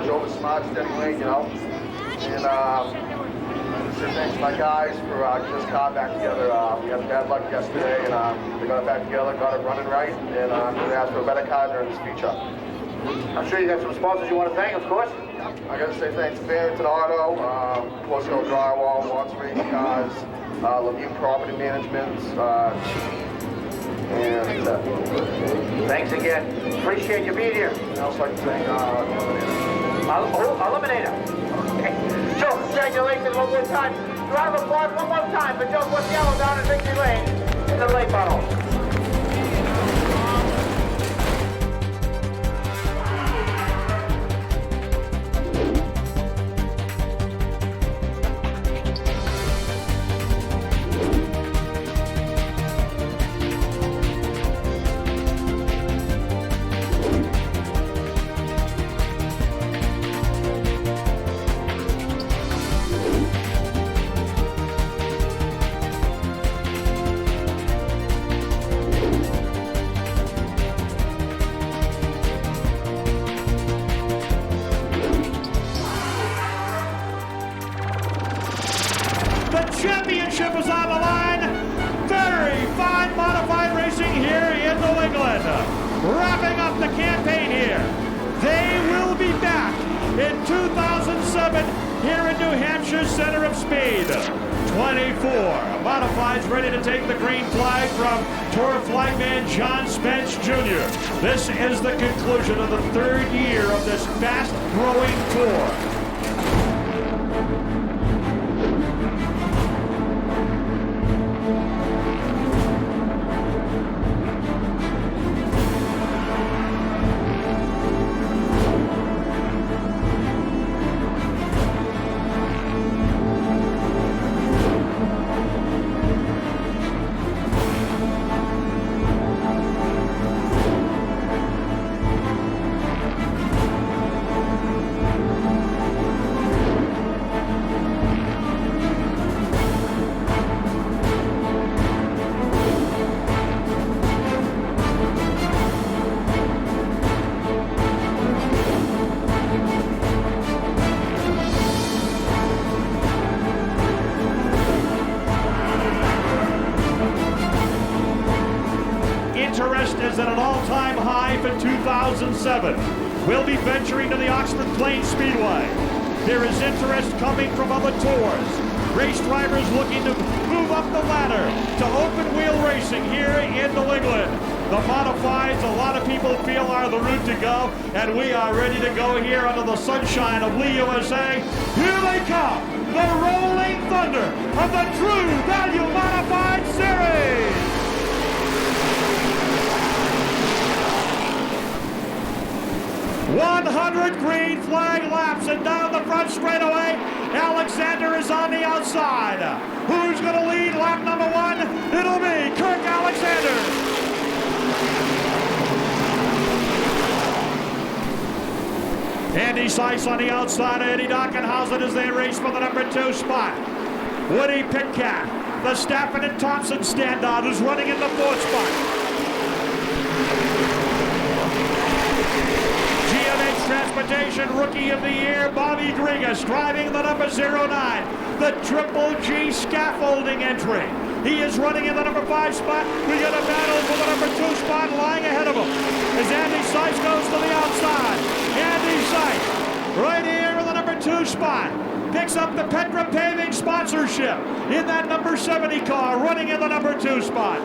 D: Drove a smart, steady lane, you know. And say thanks to my guys for getting this car back together. We had bad luck yesterday, and they got it back together, got it running right, and they asked for a better car during this feature.
C: I'm sure you got some sponsors you want to thank, of course.
D: I got to say thanks to Barrington Auto, Porciello Drywall, Watts Racing Cars, Lemieux Property Management, and
C: Thanks again. Appreciate you being here.
D: I'd also like to thank
C: Eliminator. Okay. Joe, congratulations one more time. Round of applause one more time for Joe Porciello down in Victory Lane in the late model.
A: The championship is on the line. Very fine modified racing here in New England. Wrapping up the campaign here. They will be back in 2007 here in New Hampshire Center of Speed. 24 modifieds ready to take the green flag from Tour flagman John Spence Jr. This is the conclusion of the third year of this fast-growing tour. Interest is at an all-time high for 2007. We'll be venturing to the Oxford Plains Speedway. There is interest coming from other tours. Race drivers looking to move up the ladder to open wheel racing here in New England. The modifieds, a lot of people feel are the route to go, and we are ready to go here under the sunshine of Lee, USA. Here they come, the rolling thunder of the True Value Modified Series. 100 green flag laps, and down the front straightaway, Alexander is on the outside. Who's going to lead lap number one? It'll be Kirk Alexander. Andy Seiss on the outside of Eddie Dockenhausen as they race for the number 2 spot. Woody Pitcat, the Stafford and Thompson standout, who's running in the 4th spot. Transportation Rookie of the Year, Bobby Grigas, driving the number 09, the Triple G scaffolding entry. He is running in the number 5 spot. We got a battle for the number 2 spot lying ahead of him as Andy Seiss goes to the outside. Andy Seiss, right here in the number 2 spot, picks up the Petra Paving sponsorship in that number 70 car, running in the number 2 spot.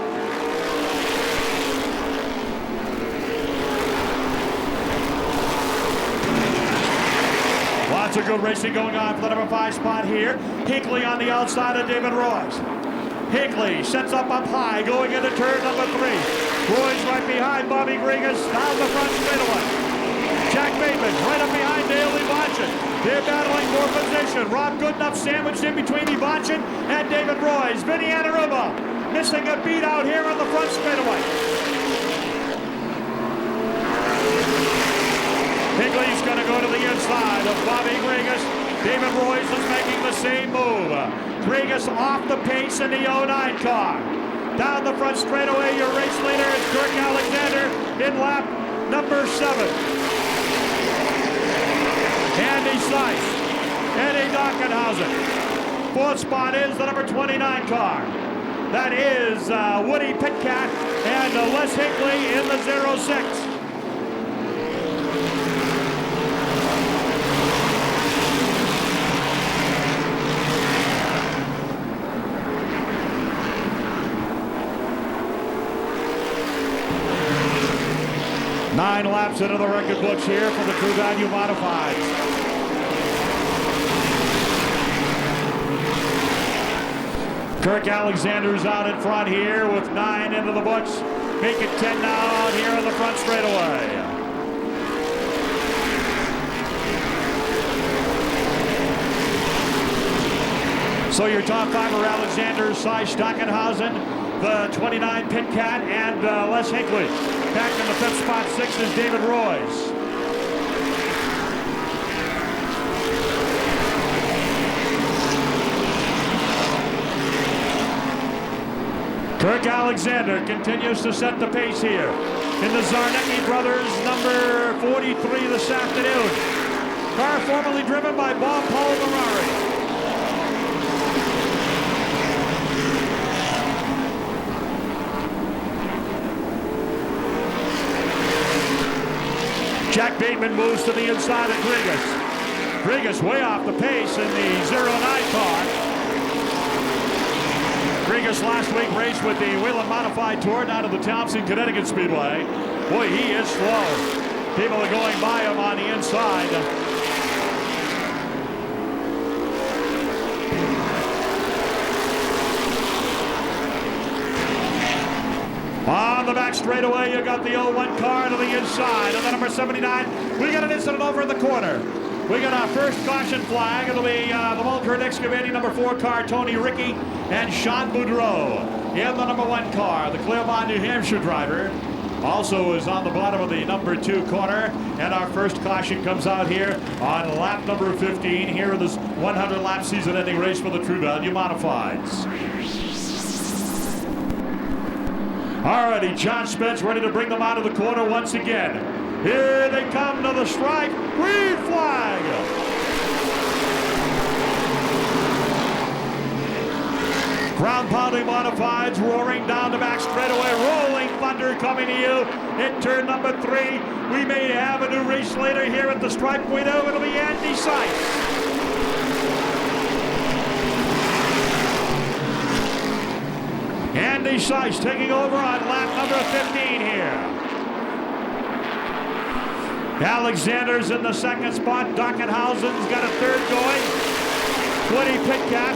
A: Lots of good racing going on for the number 5 spot here. Hinckley on the outside of David Royce. Hinckley sets up high, going into turn number 3. Royce right behind Bobby Grigas, down the front straightaway. Jack Bateman right up behind Dale Ivanchin. They're battling for position. Rob Goodenough sandwiched in between Ivanchin and David Royce. Vinny Anaruba missing a beat out here on the front straightaway. Hinckley's going to go to the inside of Bobby Grigas. David Royce is making the same move. Grigas off the pace in the 09 car. Down the front straightaway, your race leader is Kirk Alexander in lap number 7. Andy Seiss, Eddie Dockenhausen. 4th spot is the number 29 car. That is Woody Pitcat and Les Hinckley in the 06. Nine laps into the record books here for the True Value Modifieds. Kirk Alexander's out in front here with 9 into the books. Make it 10 now out here on the front straightaway. So your top 5 are Alexander, Seiss, Dockenhausen, the 29 Pitcat, and Les Hinckley. Back in the 5th spot, 6 is David Royce. Kirk Alexander continues to set the pace here in the Zarnecki brothers, number 43 this afternoon. Car formerly driven by Bob Paul Ferrari. Jack Bateman moves to the inside of Grigas. Grigas way off the pace in the 09 car. Grigas last week raced with the Whelen Modified Tour down to the Townsend, Connecticut Speedway. Boy, he is slow. People are going by him on the inside. On the back straightaway, you got the 01 car to the inside. And the number 79, we got an incident over in the corner. We got our first caution flag. It'll be the Mulkern Excavating number 4 car, Tony Rickey and Sean Boudreau. In the number 1 car, the Claremont, New Hampshire driver. Also is on the bottom of the number 2 corner. And our first caution comes out here on lap number 15 here in this 100-lap season-ending race for the True Value Modifieds. Alrighty, John Spence ready to bring them out of the corner once again. Here they come to the stripe. Green flag. Ground-pounding modifieds roaring down the back straightaway. Rolling thunder coming to you in turn number 3. We may have a new race later here at the stripe window. It'll be Andy Seiss. Andy Seiss taking over on lap number 15 here. Alexander's in the 2nd spot. Dockenhausen's got a 3rd going. Woody Pitcat.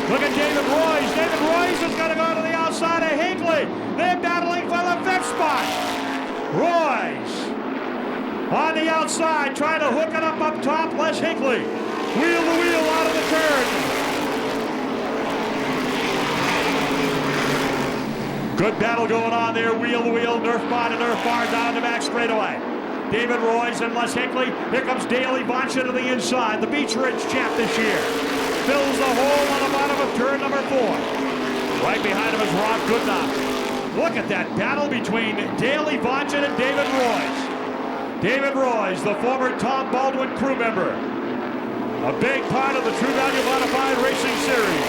A: Look at David Royce. David Royce is going to go to the outside of Hinckley. They're battling for the 5th spot. Royce on the outside, trying to hook it up top. Les Hinckley. Wheel to wheel out of the turn. Good battle going on there. Wheel to wheel, nerf bar to nerf bar down the back straightaway. David Royce and Les Hinckley. Here comes Daley Boncha to the inside. The Beach Ridge champ this year. Fills the hole on the bottom of turn number 4. Right behind him is Rob Goodenough. Look at that battle between Daley Boncha and David Royce. David Royce, the former Tom Baldwin crew member. A big part of the True Value Modified Racing Series.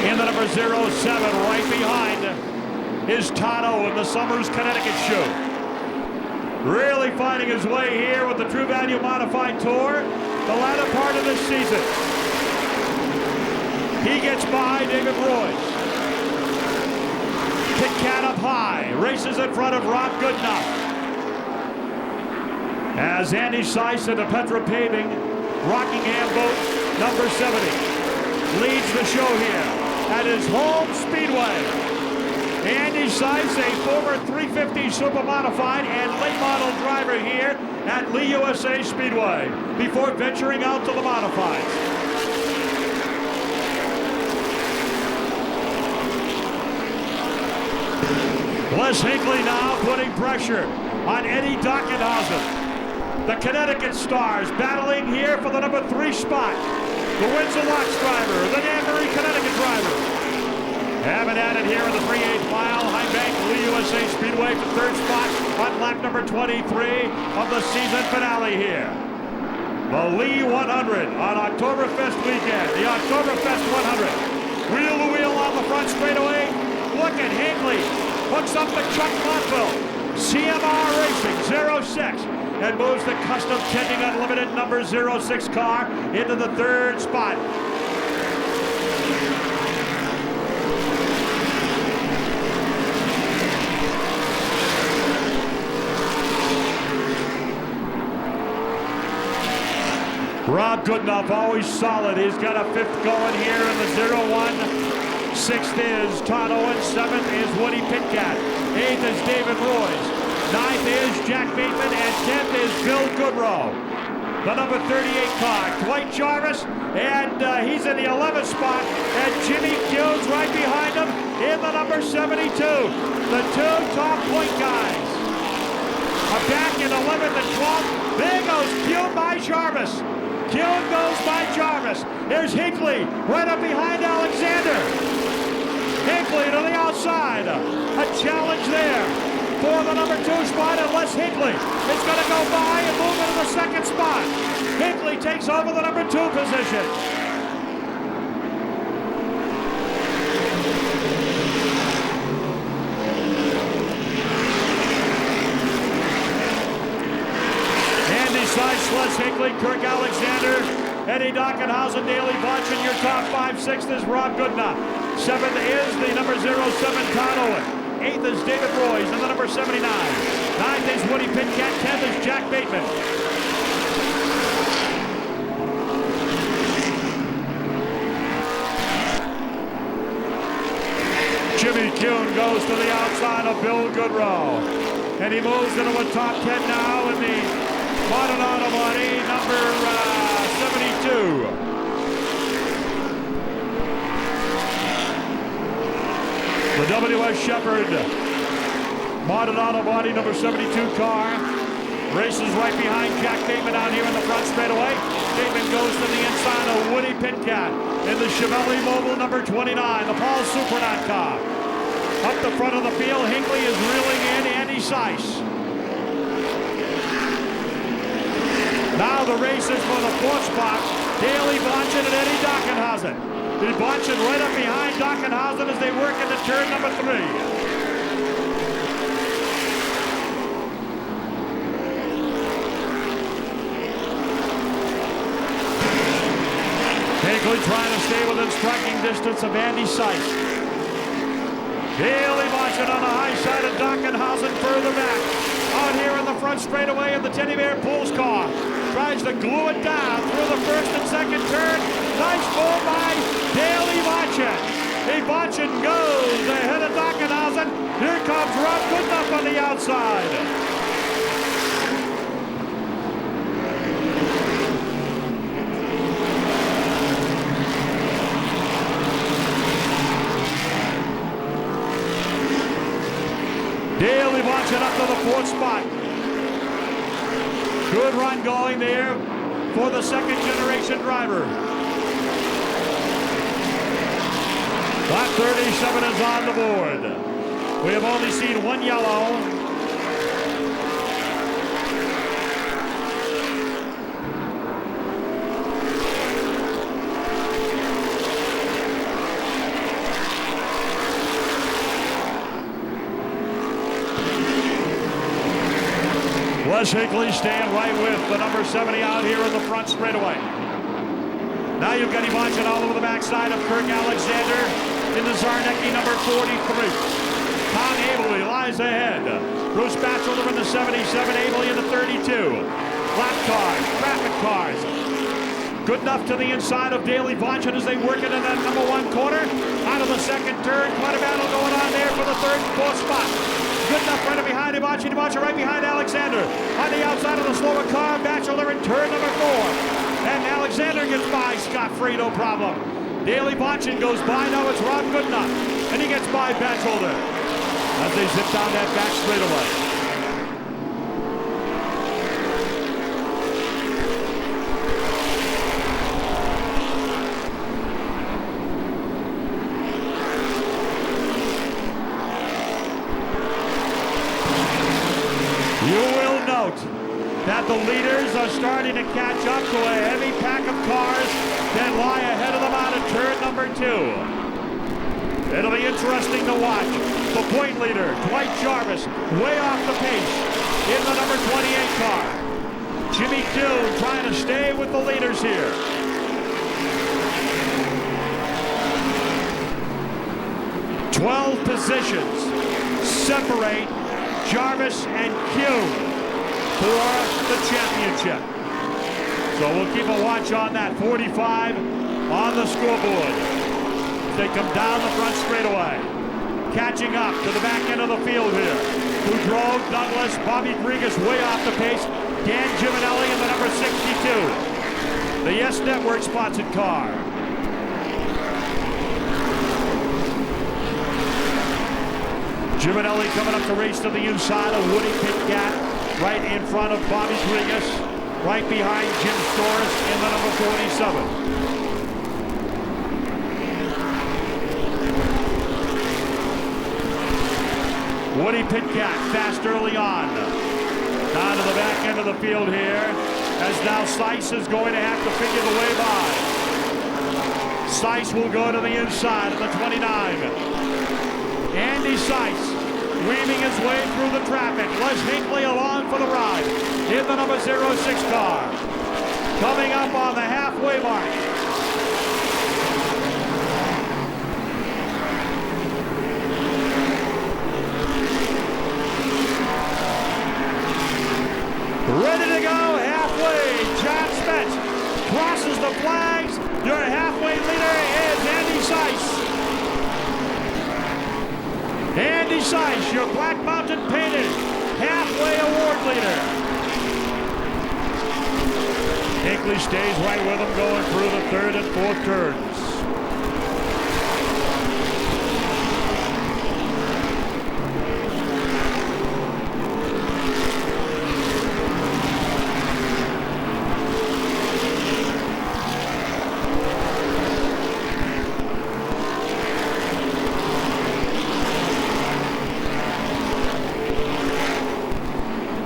A: In the number 07, right behind is Tano in the Summers, Connecticut show. Really finding his way here with the True Value Modified Tour, the latter part of this season. He gets by David Royce. Pitcat up high, races in front of Rob Goodenough. As Andy Seiss into Petra Paving, Rockingham boat number 70, leads the show here at his home speedway. Andy Seiss, a former 350 Super Modified and late model driver here at Lee USA Speedway before venturing out to the Modifieds. Les Hinckley now putting pressure on Eddie Dockenhausen. The Connecticut Stars battling here for the number 3 spot. The Windsor Locks driver, the Danbury, Connecticut driver. Having at it here in the 3/8 mile, High Bank, Lee USA Speedway for third spot on lap number 23 of the season finale here. The Lee 100 on Oktoberfest weekend. The Oktoberfest 100. Wheel to wheel on the front straightaway. Look at Hinckley. Hooks up the Chuck Montville. CMR Racing 06 and moves the Custom Tending Unlimited number 06 car into the third spot. Rob Goodenough, always solid. He's got a fifth going here in the 01. Sixth is Todd Owen. Seventh is Woody Pitcat. Eighth is David Royce. Ninth is Jack Bateman. And 10th is Bill Goodrow. The number 38 car, Dwight Jarvis. And he's in the 11th spot. And Jimmy Kuhn's right behind him in the number 72. The two top point guys are back in 11th and 12th. There goes Kuhn by Jarvis. Kuhn goes by Jarvis. There's Hinckley right up behind Alexander. Hinckley to the outside. A challenge there for the number 2 spot unless Hinckley is going to go by and move into the second spot. Hinckley takes over the number 2 position. Les Hinckley, Kirk Alexander, Eddie Dockenhausen, Daley Bunch in your top 5. 6th is Rob Goodenough. 7th is the number 07, Todd Owen. 8th is David Royce and the number 79. 9th is Woody Pitcat. 10th is Jack Bateman. Jimmy Kuhn goes to the outside of Bill Goodrow. And he moves into a top 10 now in the modern auto body, number 72. The W.S. Shepherd modern auto body, number 72 car. Races right behind Jack Bateman out here in the front straightaway. Bateman goes to the inside of Woody Pitcat in the Chevelle Mobile number 29, the Paul Supernaut car. Up the front of the field, Hinckley is reeling in Andy Seiss. Now the race is for the 4th spot. Daley Blanchett and Eddie Dockenhausen. The Blanchett right up behind Dockenhausen as they work into turn number 3. Hinckley trying to stay within striking distance of Andy Seiss. Daley Blanchett on the high side of Dockenhausen further back. Out here in the front straightaway in the Teddy Bear Pools car. Tries to glue it down through the first and second turn. Nice pull by Daley Blanchett. The Blanchett goes ahead of Dockenhausen. Here comes Rob Goodenough on the outside. Daley Blanchett up to the 4th spot. Good run going there for the second generation driver. Lap 37 is on the board. We have only seen one yellow. Les Hinckley staying right with the number 70 out here in the front straightaway. Now you've got Ivanchin all over the backside of Kirk Alexander in the Zarnecki number 43. Tom Abel lies ahead. Bruce Batchelder in the 77, Abel in the 32. Lap cars, traffic cars. Goodenough to the inside of Daley Blanchett as they work it in that number 1 corner. Out of the second turn, quite a battle going on there for the 3rd and 4th spot. Goodenough right behind Ivanchin, right behind Alexander. On the outside of the slower car, Batchelder in turn number 4. And Alexander gets by scot-free, no problem. Daley Blanchett goes by, now it's Rob Goodenough. And he gets by Batchelder as they zip down that back straightaway. the leaders are starting to catch up to a heavy pack of cars that lie ahead of them out of turn number 2. It'll be interesting to watch. The point leader, Dwight Jarvis, way off the pace in the number 28 car. Jimmy Dune trying to stay with the leaders here. Twelve positions separate Jarvis and Kuhn for the championship. So we'll keep a watch on that. 45 on the scoreboard. They come down the front straightaway. Catching up to the back end of the field here. Boudreau, Douglas, Bobby Grigas way off the pace. Dan Giminelli in the number 62. The Yes Network sponsored car. Giminelli coming up to race to the inside of Woody Pitkat, right in front of Bobby Grigas, right behind Jim Storrs in the number 47. Woody Pitkat fast early on. Down to the back end of the field here, as now Seiss is going to have to figure the way by. Seiss will go to the inside of the 29. Andy Seiss weaving his way through the traffic. Les Hinckley along for the ride in the number 06 car. Coming up on the halfway mark. Ready to go halfway. John Spence crosses the flags. Your halfway leader is Andy Seiss. Andy Seiss, your Black Mountain painted halfway award leader. Hinckley stays right with him going through the third and fourth turns.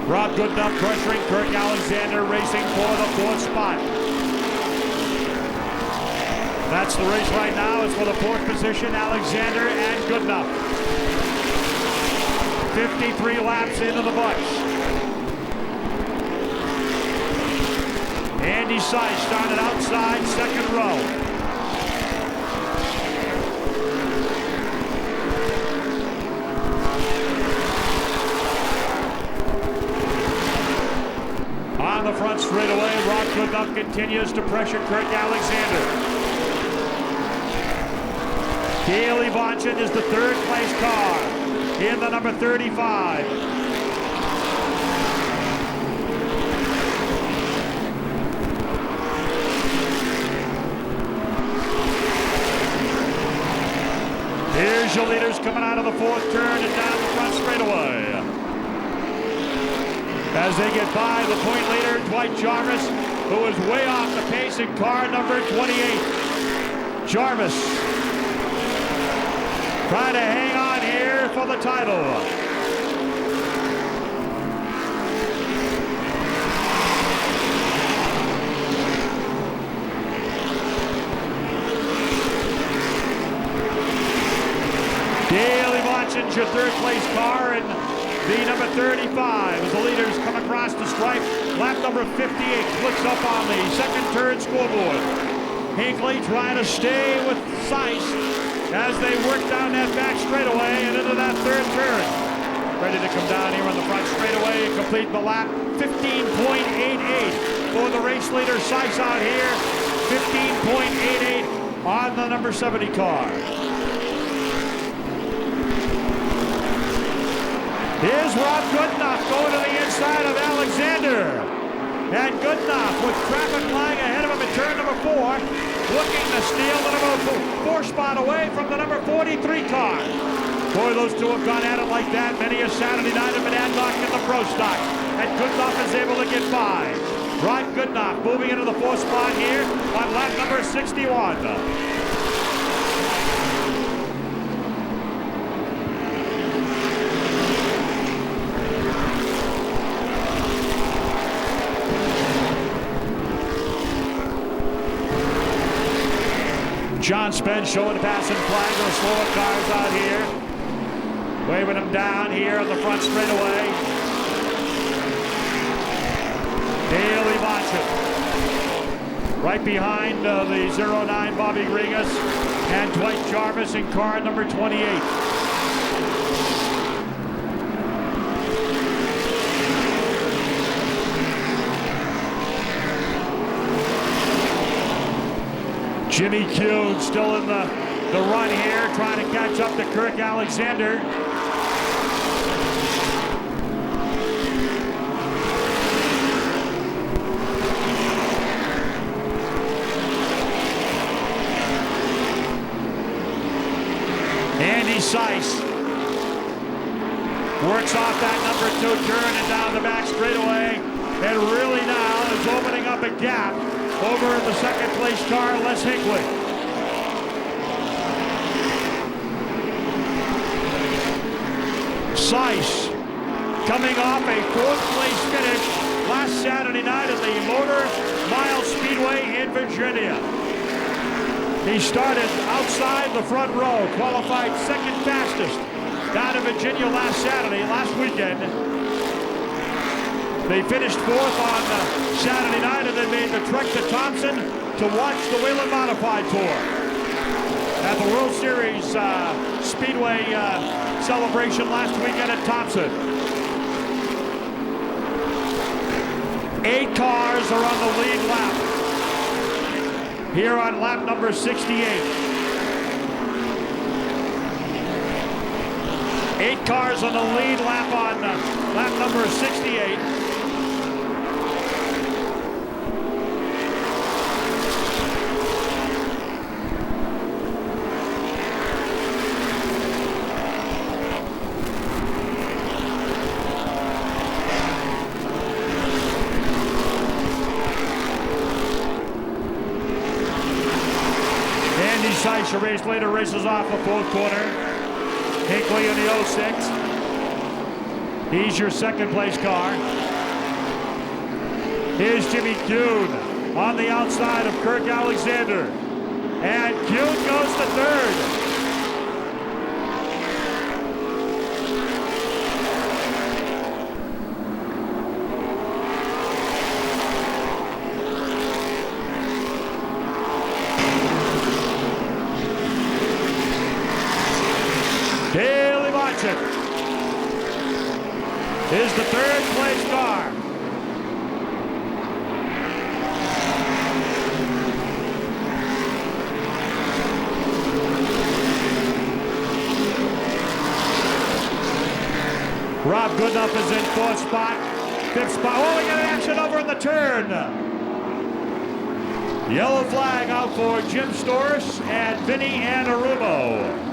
A: Rob Goodenough pressuring Kirk Alexander, racing for the fourth spot. That's the race right now. It's for the fourth position, Alexander and Goodenough. 53 laps into the books. Andy Seiss started outside, second row. On the front straightaway, Rob Goodenough continues to pressure Kirk Alexander. Dale Ivanchin is the third place car in the number 35. Here's your leaders coming out of the fourth turn and down the front straightaway. As they get by the point leader, Dwight Jarvis, who is way off the pace in car number 28. Jarvis trying to hang on here for the title. Dale Ivanchin's your third place car in the number 35 as the leaders come across the stripe. Lap number 58 clicks up on the second turn scoreboard. Hinckley trying to stay with Seiss as they work down that back straightaway and into that third turn. Ready to come down here on the front straightaway and complete the lap. 15.88 for the race leader Seiss out here. 15.88 on the number 70 car. Here's Rob Goodenough going to the inside of Alexander. And Goodenough with traffic lying ahead of him in turn number 4, looking to steal the number 4 spot away from the number 43 car. Boy, those two have gone at it like that many a Saturday night at Monadnock in the Pro Stock. And Goodenough is able to get by. Rob Goodenough moving into the 4th spot here on lap number 61. John Spence showing the passing flag. They're slowing cars out here. Waving them down here on the front straightaway. Dale Ivancic. Right behind the 09 Bobby Regas and Dwight Jarvis in car number 28. Jimmy Kuhn still in the run here, trying to catch up to Kirk Alexander. Andy Seiss works off that number 2 turn and down the back straightaway, and really now is opening up a gap over in the second place car, Les Hinckley. Seiss coming off a 4th place finish last Saturday night at the Motor Mile Speedway in Virginia. He started outside the front row, qualified second fastest down in Virginia last weekend. They finished 4th on Saturday night and then made the trek to Thompson to watch the Whelen Modified Tour at the World Series Speedway celebration last weekend at Thompson. 8 cars are on the lead lap here on lap number 68. 8 cars on the lead lap on lap number 68. Seiss, a race later, races off the 4th corner. Hinckley in the 06. He's your second place car. Here's Jimmy Kuhn on the outside of Kirk Alexander. And Kuhn goes to 3rd. Dale Ivancic is the 3rd place car. Rob Goodenough is in 4th spot. 5th spot. Oh, we got an action over in the turn. Yellow flag out for Jim Storrs and Vinny Anarumo.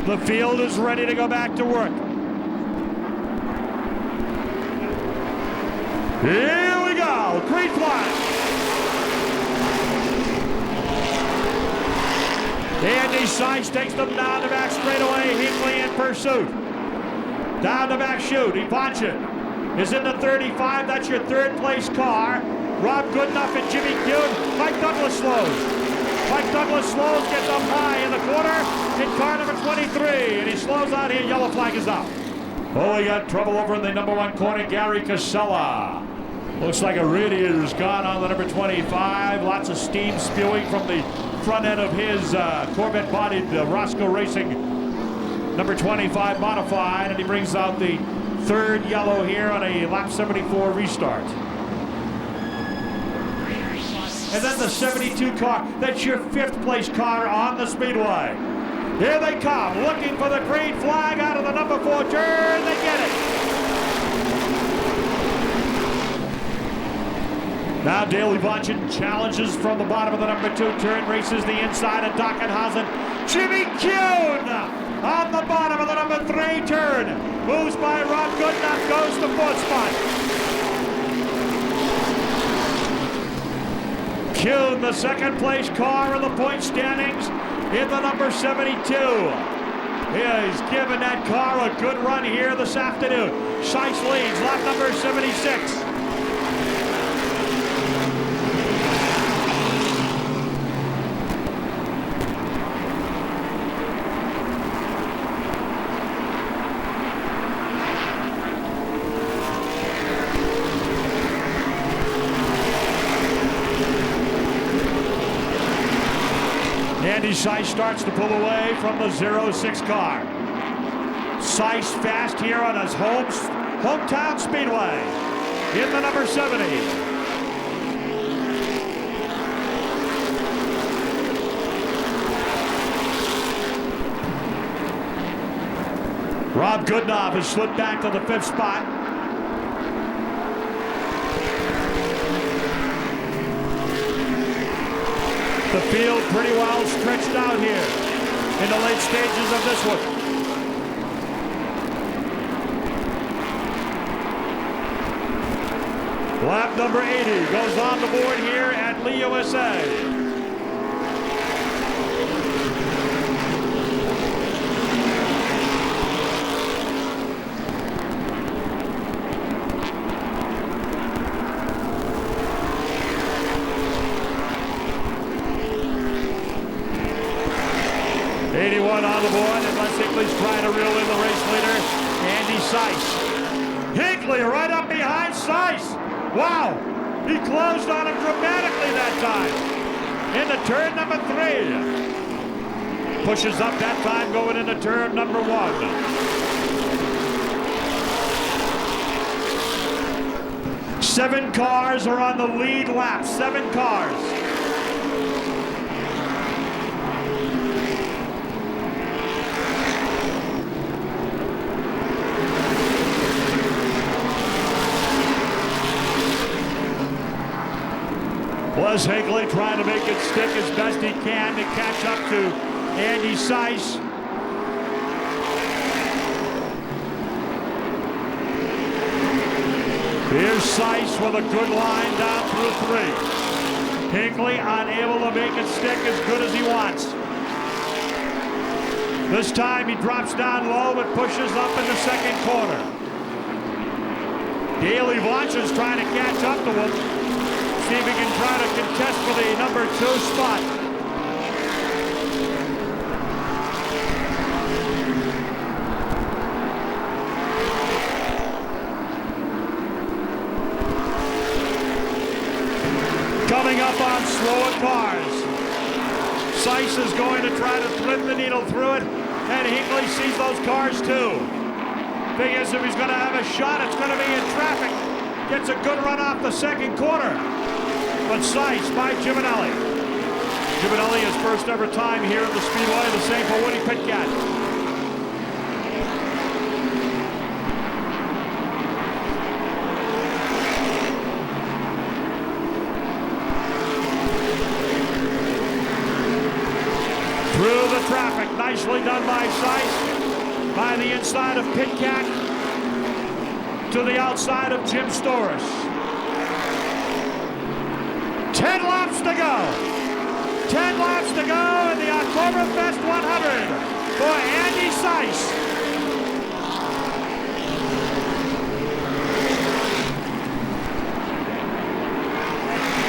A: The field is ready to go back to work. Here we go, green flag. Andy Seiss takes them down the back straightaway. Hinckley in pursuit. Down the back chute, Ivancic is in the 35. That's your 3rd place car. Rob Goodenough and Jimmy Kuhn. Mike Douglas slows. Mike Douglas slows, gets up high in the corner in car number 23, and he slows out here. Yellow flag is up. Oh, we got trouble over in the number 1 corner. Gary Casella. Looks like a radiator's gone on the number 25. Lots of steam spewing from the front end of his Corvette-bodied Roscoe Racing number 25 modified, and he brings out the 3rd yellow here on a lap 74 restart. And then the 72 car, that's your 5th place car on the speedway. Here they come, looking for the green flag out of the number 4 turn. They get it. Now Dale Ivancic challenges from the bottom of the number 2 turn, races the inside of Dockenhausen. Jimmy Kuhn on the bottom of the number 3 turn. Moves by Rob Goodenough, goes to 4th spot. Kuhn, the 2nd place car in the point standings in the number 72. He's given that car a good run here this afternoon. Seiss leads, lap number 76. Andy Seiss starts to pull away from the 06 car. Seiss fast here on his hometown speedway in the number 70. Rob Goodenough has slipped back to the 5th spot. The field pretty well stretched out here in the late stages of this one. Lap number 80 goes on the board here at Lee, USA. On the board, and Les Hinckley's trying to reel in the race leader, Andy Seiss. Hinckley right up behind Seiss. Wow, he closed on him dramatically that time. Into turn number 3. Pushes up that time going into turn number 1. Seven cars are on the lead lap, 7 cars. Les Hinckley trying to make it stick as best he can to catch up to Andy Seiss. Here's Seiss with a good line down through 3. Hinckley unable to make it stick as good as he wants. This time he drops down low but pushes up in the 2nd corner. Daley Vonch is trying to catch up to him. See if he can try to contest for the number 2 spot. Coming up on slower cars. Seiss is going to try to thread the needle through it, and Hinckley sees those cars too. Thing is, if he's going to have a shot, it's going to be in traffic. Gets a good run off the 2nd corner. But Seiss by Giovanelli. Giovanelli his first ever time here at the Speedway, the same for Woody Pitkat. Through the traffic, nicely done by Seiss. By the inside of Pitkat to the outside of Jim Storis. 10 laps to go. 10 laps to go in the Oktoberfest 100 for Andy Seiss.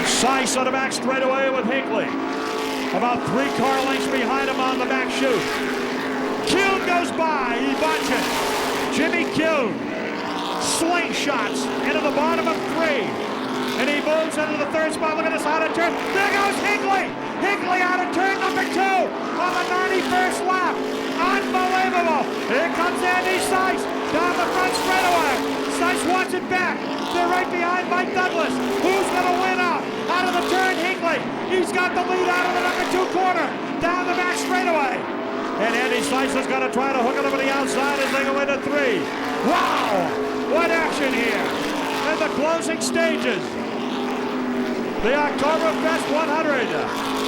A: Seiss on the back straightaway with Hinckley. About 3 car lengths behind him on the back chute. Kuhn goes by. Ivanchin. Jimmy Kuhn. Slingshots into the bottom of 3. And he moves into the 3rd spot. Look at this out of turn. There goes Hinckley. Hinckley out of turn number 2 on the 91st lap. Unbelievable. Here comes Andy Seiss down the front straightaway. Seiss wants it back. They're right behind Mike Douglas. Who's going to win out? Out of the turn, Hinckley. He's got the lead out of the number 2 corner. Down the back straightaway. And Andy Seiss is going to try to hook it over the outside as they go into 3. Wow. What action here in the closing stages. The Oktoberfest 100.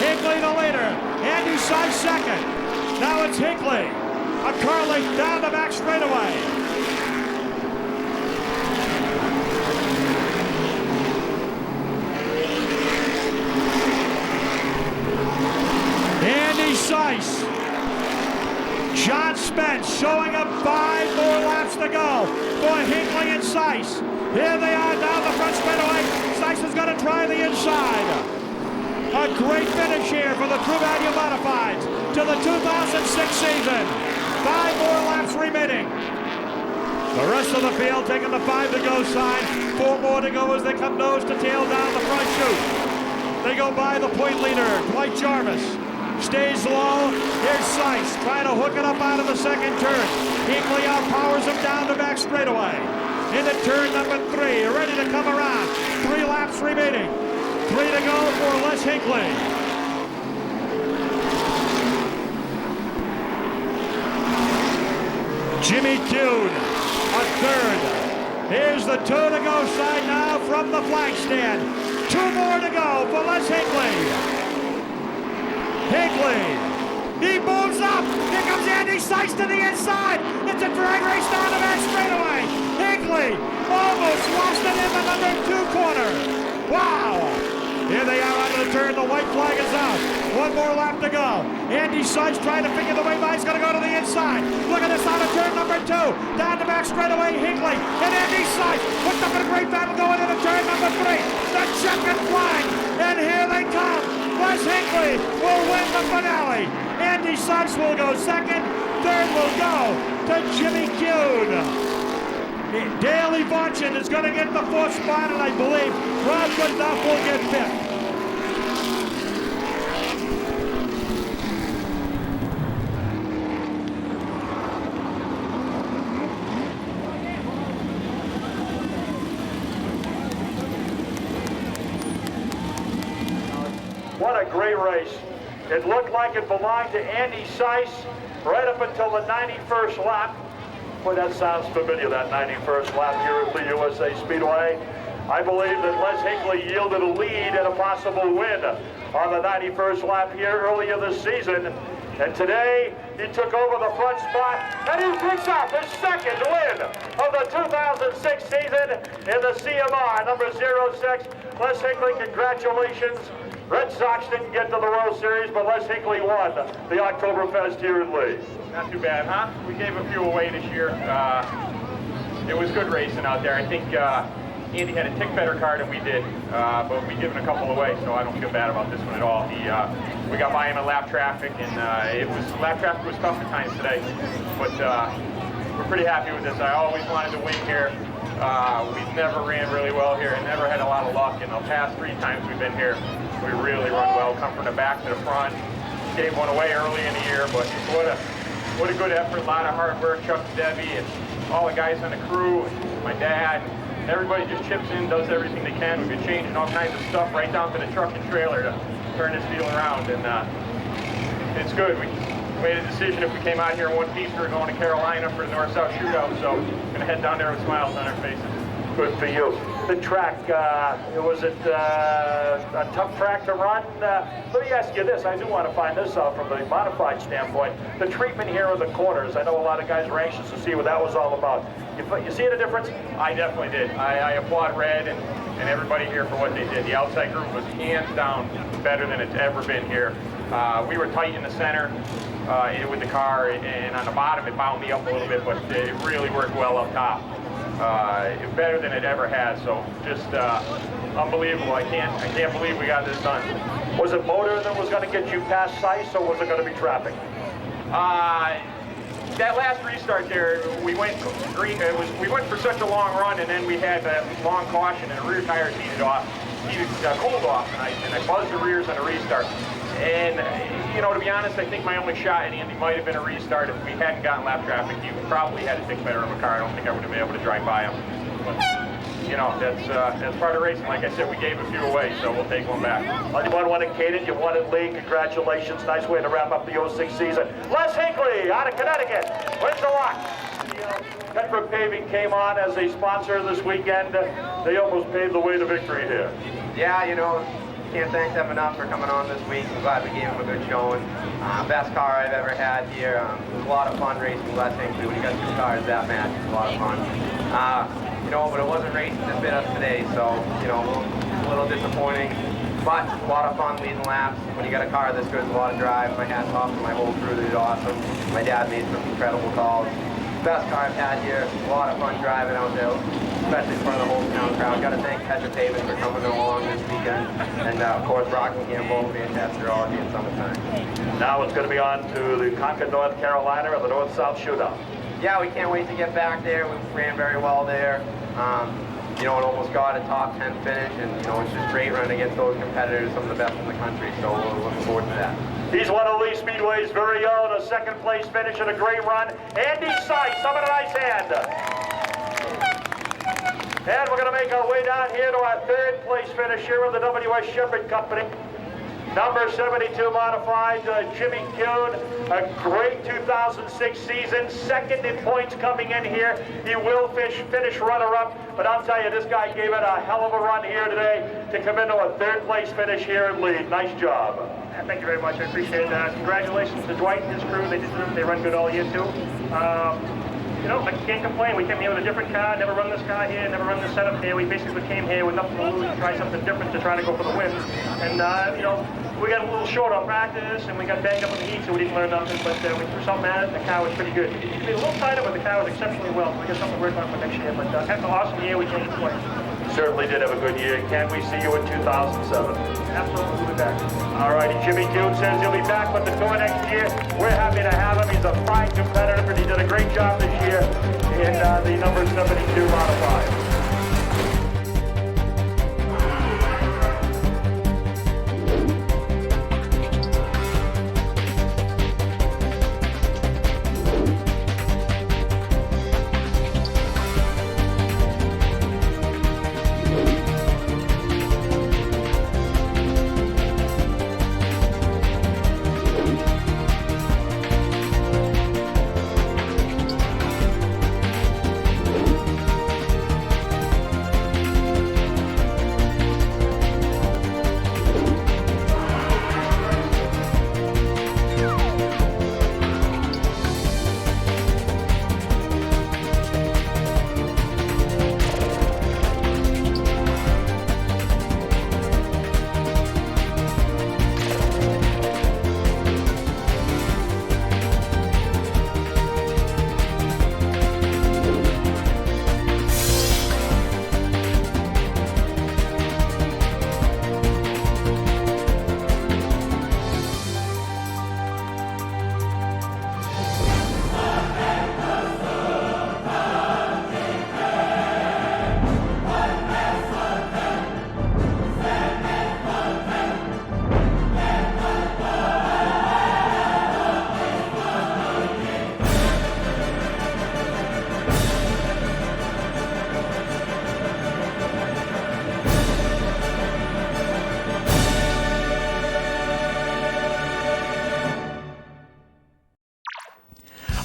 A: Hinckley the leader. Andy Seiss 2nd. Now it's Hinckley. A car length down the back straightaway. Andy Seiss. John Speck. go for Hinckley and Seiss. Here they are down the front straightaway. Seiss is going to try the inside. A great finish here for the True Value Modifieds to the 2006 season. 5 more laps remaining. The rest of the field taking the 5 to go sign. 4 more to go as they come nose to tail down the front chute. They go by the point leader, Dwight Jarvis. Stays low. Here's Seiss trying to hook it up out of the second turn. Hinckley outpowers him down the back straightaway. Into turn number 3, ready to come around. 3 laps remaining. 3 to go for Les Hinckley. Jimmy Kuhn, a third. Here's the 2 to go side now from the flag stand. 2 more to go for Les Hinckley. Hinckley, he moves up. Here comes Andy Seiss to the inside. It's a drag race down the back straightaway. Hinckley almost lost it in the number 2 corner. Wow. Here they are out of the turn. The white flag is out. 1 more lap to go. Andy Seiss trying to figure the way by. He's going to go to the inside. Look at this out of turn number 2. Down the back straightaway, Hinckley and Andy Seiss hooked up in a great battle going into turn number 3. The checkered flag. And here they come. Les Hinckley will win the finale. Andy Seiss will go second. Third will go to Jimmy Kuhn. Dale Evanchin is going to get the 4th spot, and I believe Rob Goodenough will get 5th.
B: What a great race. It looked like it belonged to Andy Seiss right up until the 91st lap. Boy, that sounds familiar, that 91st lap here at the USA Speedway. I believe that Les Hinckley yielded a lead and a possible win on the 91st lap here earlier this season. And today, he took over the front spot, and he picks up his 2nd win of the 2006 season in the CMR, number 06. Les Hinckley, congratulations. Red Sox didn't get to the World Series, but Les Hinckley won the Oktoberfest here in Lee.
E: Not too bad, huh? We gave a few away this year. It was good racing out there. I think Andy had a tick better car than we did, but we given a couple away, so I don't feel bad about this one at all. We got by him in lap traffic, and lap traffic was tough at times today, but we're pretty happy with this. I always wanted to win here. We've never ran really well here and never had a lot of luck. In the past 3 times we've been here, we really run well. Come from the back to the front. Gave one away early in the year, but what a good effort. A lot of hard work. Chuck, Debbie, and all the guys on the crew, and my dad. Everybody just chips in, does everything they can. We've been changing all kinds of stuff right down to the truck and trailer to turn this deal around, and it's good. We made a decision if we came out here in one piece, we were going to Carolina for the North-South Shootout, so we're going to head down there with smiles on our faces.
B: Good for you. The track, was it a tough track to run? Let me ask you this. I do want to find this out from the modified standpoint. The treatment here of the corners. I know a lot of guys were anxious to see what that was all about. You see the difference?
E: I definitely did. I applaud Red and everybody here for what they did. The outside group was hands down better than it's ever been here. We were tight in the center with the car, and on the bottom it bound me up a little bit, but it really worked well up top. Better than it ever has, so just unbelievable. I can't believe we got this done.
B: Was it motor that was going to get you past Seiss, or was it going to be traffic?
E: That last restart there, we went green. We went for such a long run, and then we had that long caution, and the rear tires cooled off, and I buzzed the rears on the restart. And to be honest, I think my only shot at Andy might have been a restart. If we hadn't gotten lap traffic, he probably had a tick better of a car. I don't think I would have been able to drive by him. But, that's part of racing. Like I said, we gave a few away, so we'll take one back.
B: You won one in Caden, you won in Lee. Congratulations. Nice way to wrap up the 06 season. Les Hinckley out of Connecticut wins the lot. Petra Paving came on as a sponsor this weekend. They almost paved the way to victory here.
F: Yeah, can't thank them enough for coming on this week. I'm glad we gave them a good showing. Best car I've ever had here. It was a lot of fun racing Les Hinckley. When you got 2 cars that match, it was a lot of fun. But it wasn't racing that bit us today, so, a little disappointing. But a lot of fun leading laps. When you got a car this good, it's a lot of drive. My hat's off to my whole crew. They did awesome. My dad made some incredible calls. best car I've had here. A lot of fun driving out there, especially in front of the whole town crowd. Got to thank Petra Pavement for coming along this weekend. And of course, Rockingham, both fantastic all in summertime.
B: Now it's going to be on to the Concord, North Carolina, or the North-South Shootout.
F: Yeah, we can't wait to get back there. We ran very well there. You know, and almost got a top 10 finish, and you know, it's just great running against those competitors, some of the best in the country, so we're looking forward to that.
B: He's one of Lee Speedway's very own, a second place finish and a great run. Andy Sykes, some of a nice hand. And we're going to make our way down here to our third place finisher of the W.S. Shepherd Company. Number 72 modified, Jimmy Kuhn, a great 2006 season, second in points coming in here. He will finish runner-up, but I'll tell you, this guy gave it a hell of a run here today to come into a third place finish here in lead. Nice job.
G: Thank you very much. I appreciate that. Congratulations to Dwight and his crew. They run good all year too. You know, I can't complain. We came here with a different car, never run this car here, never run this setup here. We basically came here with nothing to lose to try something different to try to go for the win. And, you know, we got a little short on practice and we got banged up in the heat, so we didn't learn nothing, but we threw something at it and the car was pretty good. It could be a little tighter, but the car was exceptionally well, so we got something to work on for next year. But after an awesome year, we can't complain.
B: Certainly did have a good year. Can we see you in 2007?
G: Absolutely, we'll be back.
B: All righty, Jimmy Kuhn says he'll be back with the tour next year. We're happy to have him. He's a fine competitor, and he did a great job this year in the number 72 modified.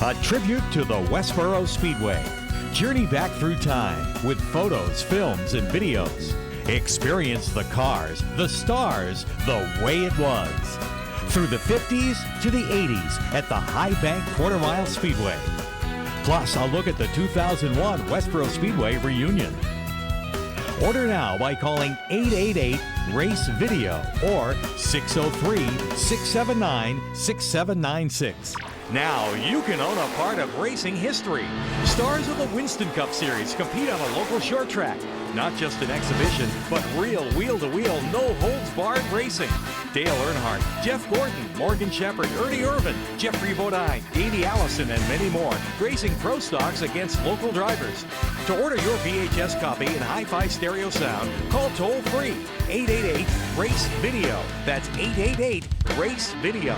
H: A tribute to the Westboro Speedway. Journey back through time with photos, films, and videos. Experience the cars, the stars, the way it was. Through the 50s to the 80s at the High Bank Quarter Mile Speedway. Plus, a look at the 2001 Westboro Speedway reunion. Order now by calling 888-RACE-VIDEO or 603-679-6796. Now you can own a part of racing history. Stars of the Winston Cup Series compete on a local short track. Not just an exhibition, but real wheel-to-wheel, no-holds-barred racing. Dale Earnhardt, Jeff Gordon, Morgan Shepherd, Ernie Irvin, Jeffrey Bodine, Davey Allison, and many more, racing pro stocks against local drivers. To order your VHS copy in hi-fi stereo sound, call toll-free 888-RACE-VIDEO. That's 888-RACE-VIDEO.